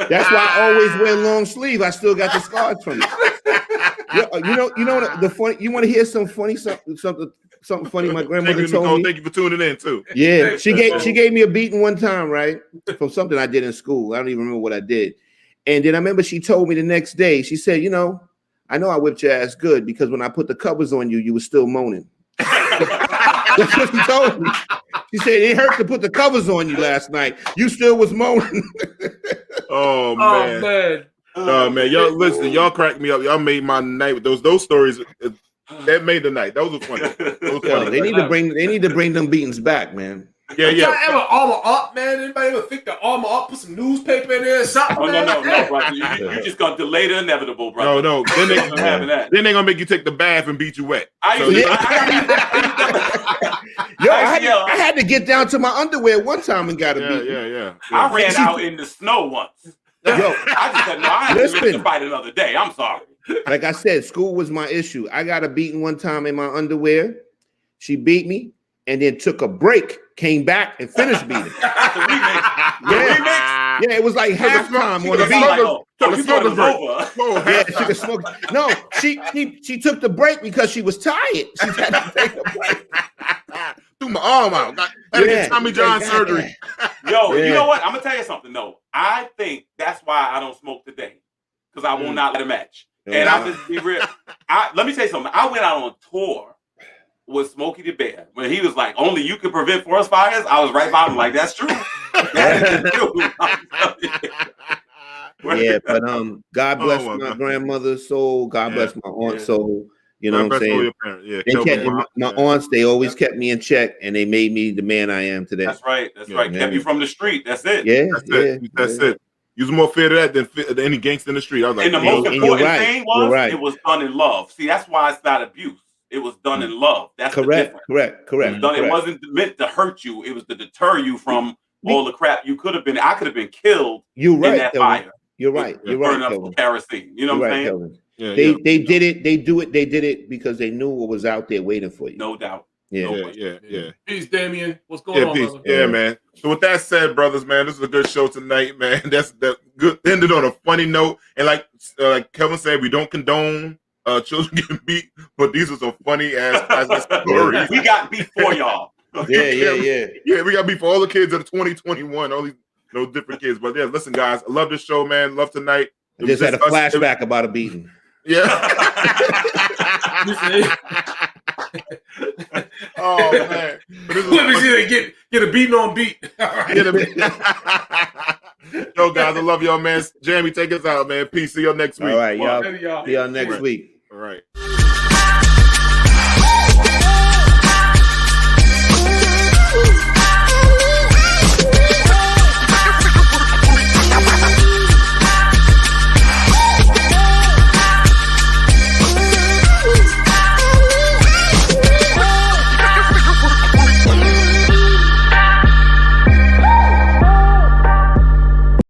That's why I always wear long sleeve. I still got the scars from it. You know the funny. You want to hear some funny something funny my grandmother told me? Thank you for tuning in too. Yeah, she gave me a beating one time, right, from something I did in school. I don't even remember what I did. And then I remember she told me the next day. She said, I know I whipped your ass good because when I put the covers on you, you were still moaning. That's what she told me. She said it hurt to put the covers on you last night. You still was moaning. Oh man. Oh man, y'all listen, y'all cracked me up. Y'all made my night with those stories. That made the night. Those were funny. They need to bring them beatings back, man. Yeah. Y'all ever armor up, man? Anybody ever think the armor up? Put some newspaper in there or something? Oh, no, brother. You just gonna delay the inevitable, brother. No. Then they gonna make you take the bath and beat you wet. I had to get down to my underwear one time and got a beat. Yeah. I ran out in the snow once. I just said, no, I have to fight another day. I'm sorry. Like I said, school was my issue. I got a beating one time in my underwear. She beat me and then took a break, came back and finished beating. Yeah, it was like halftime on the beat. She could smoke. No, she took the break because she was tired. She had to take a break. Threw my arm out. I had to get Tommy John surgery. Yo, you know what? I'm gonna tell you something though. I think that's why I don't smoke today, because I will not let a match. And I'll just be real. Let me tell you something. I went out on tour with Smokey the Bear. When he was like, only you can prevent forest fires, I was right by him like, that's true. That is true. Yeah, but God bless my grandmother's soul. God bless my aunt's soul. You know what I'm saying? My aunts, they always kept me in check, and they made me the man I am today. That's right. Kept you from the street. That's it. That's it. You was more fair to that than any gangster in the street. I was like, and the most important thing was it was done in love. See, that's why it's not abuse. It was done in love. That's correct. It wasn't meant to hurt you. It was to deter you from all the crap you could have been. I could have been killed in that fire. You're right. You're right. Burning up kerosene. You know what I'm saying? Kelvin. They did it. They did it because they knew what was out there waiting for you. No doubt. Yeah. Peace, Damien. What's going on, brother? Yeah, man. So with that said, brothers, man, this is a good show tonight, man. That's good. Ended on a funny note, and like Kelvin said, we don't condone children getting beat, but these are some funny ass stories. We got beat for y'all. Yeah, we got beat for all the kids of 2021, all these different kids. But yeah, listen, guys, I love this show, man. Love tonight. I just had a flashback about a beating. Yeah. Oh man! Let me see. Get a beating on beat. Yo, guys, I love y'all, man. Jamie, take us out, man. Peace. See y'all next week. All right, y'all. See y'all next week. All right.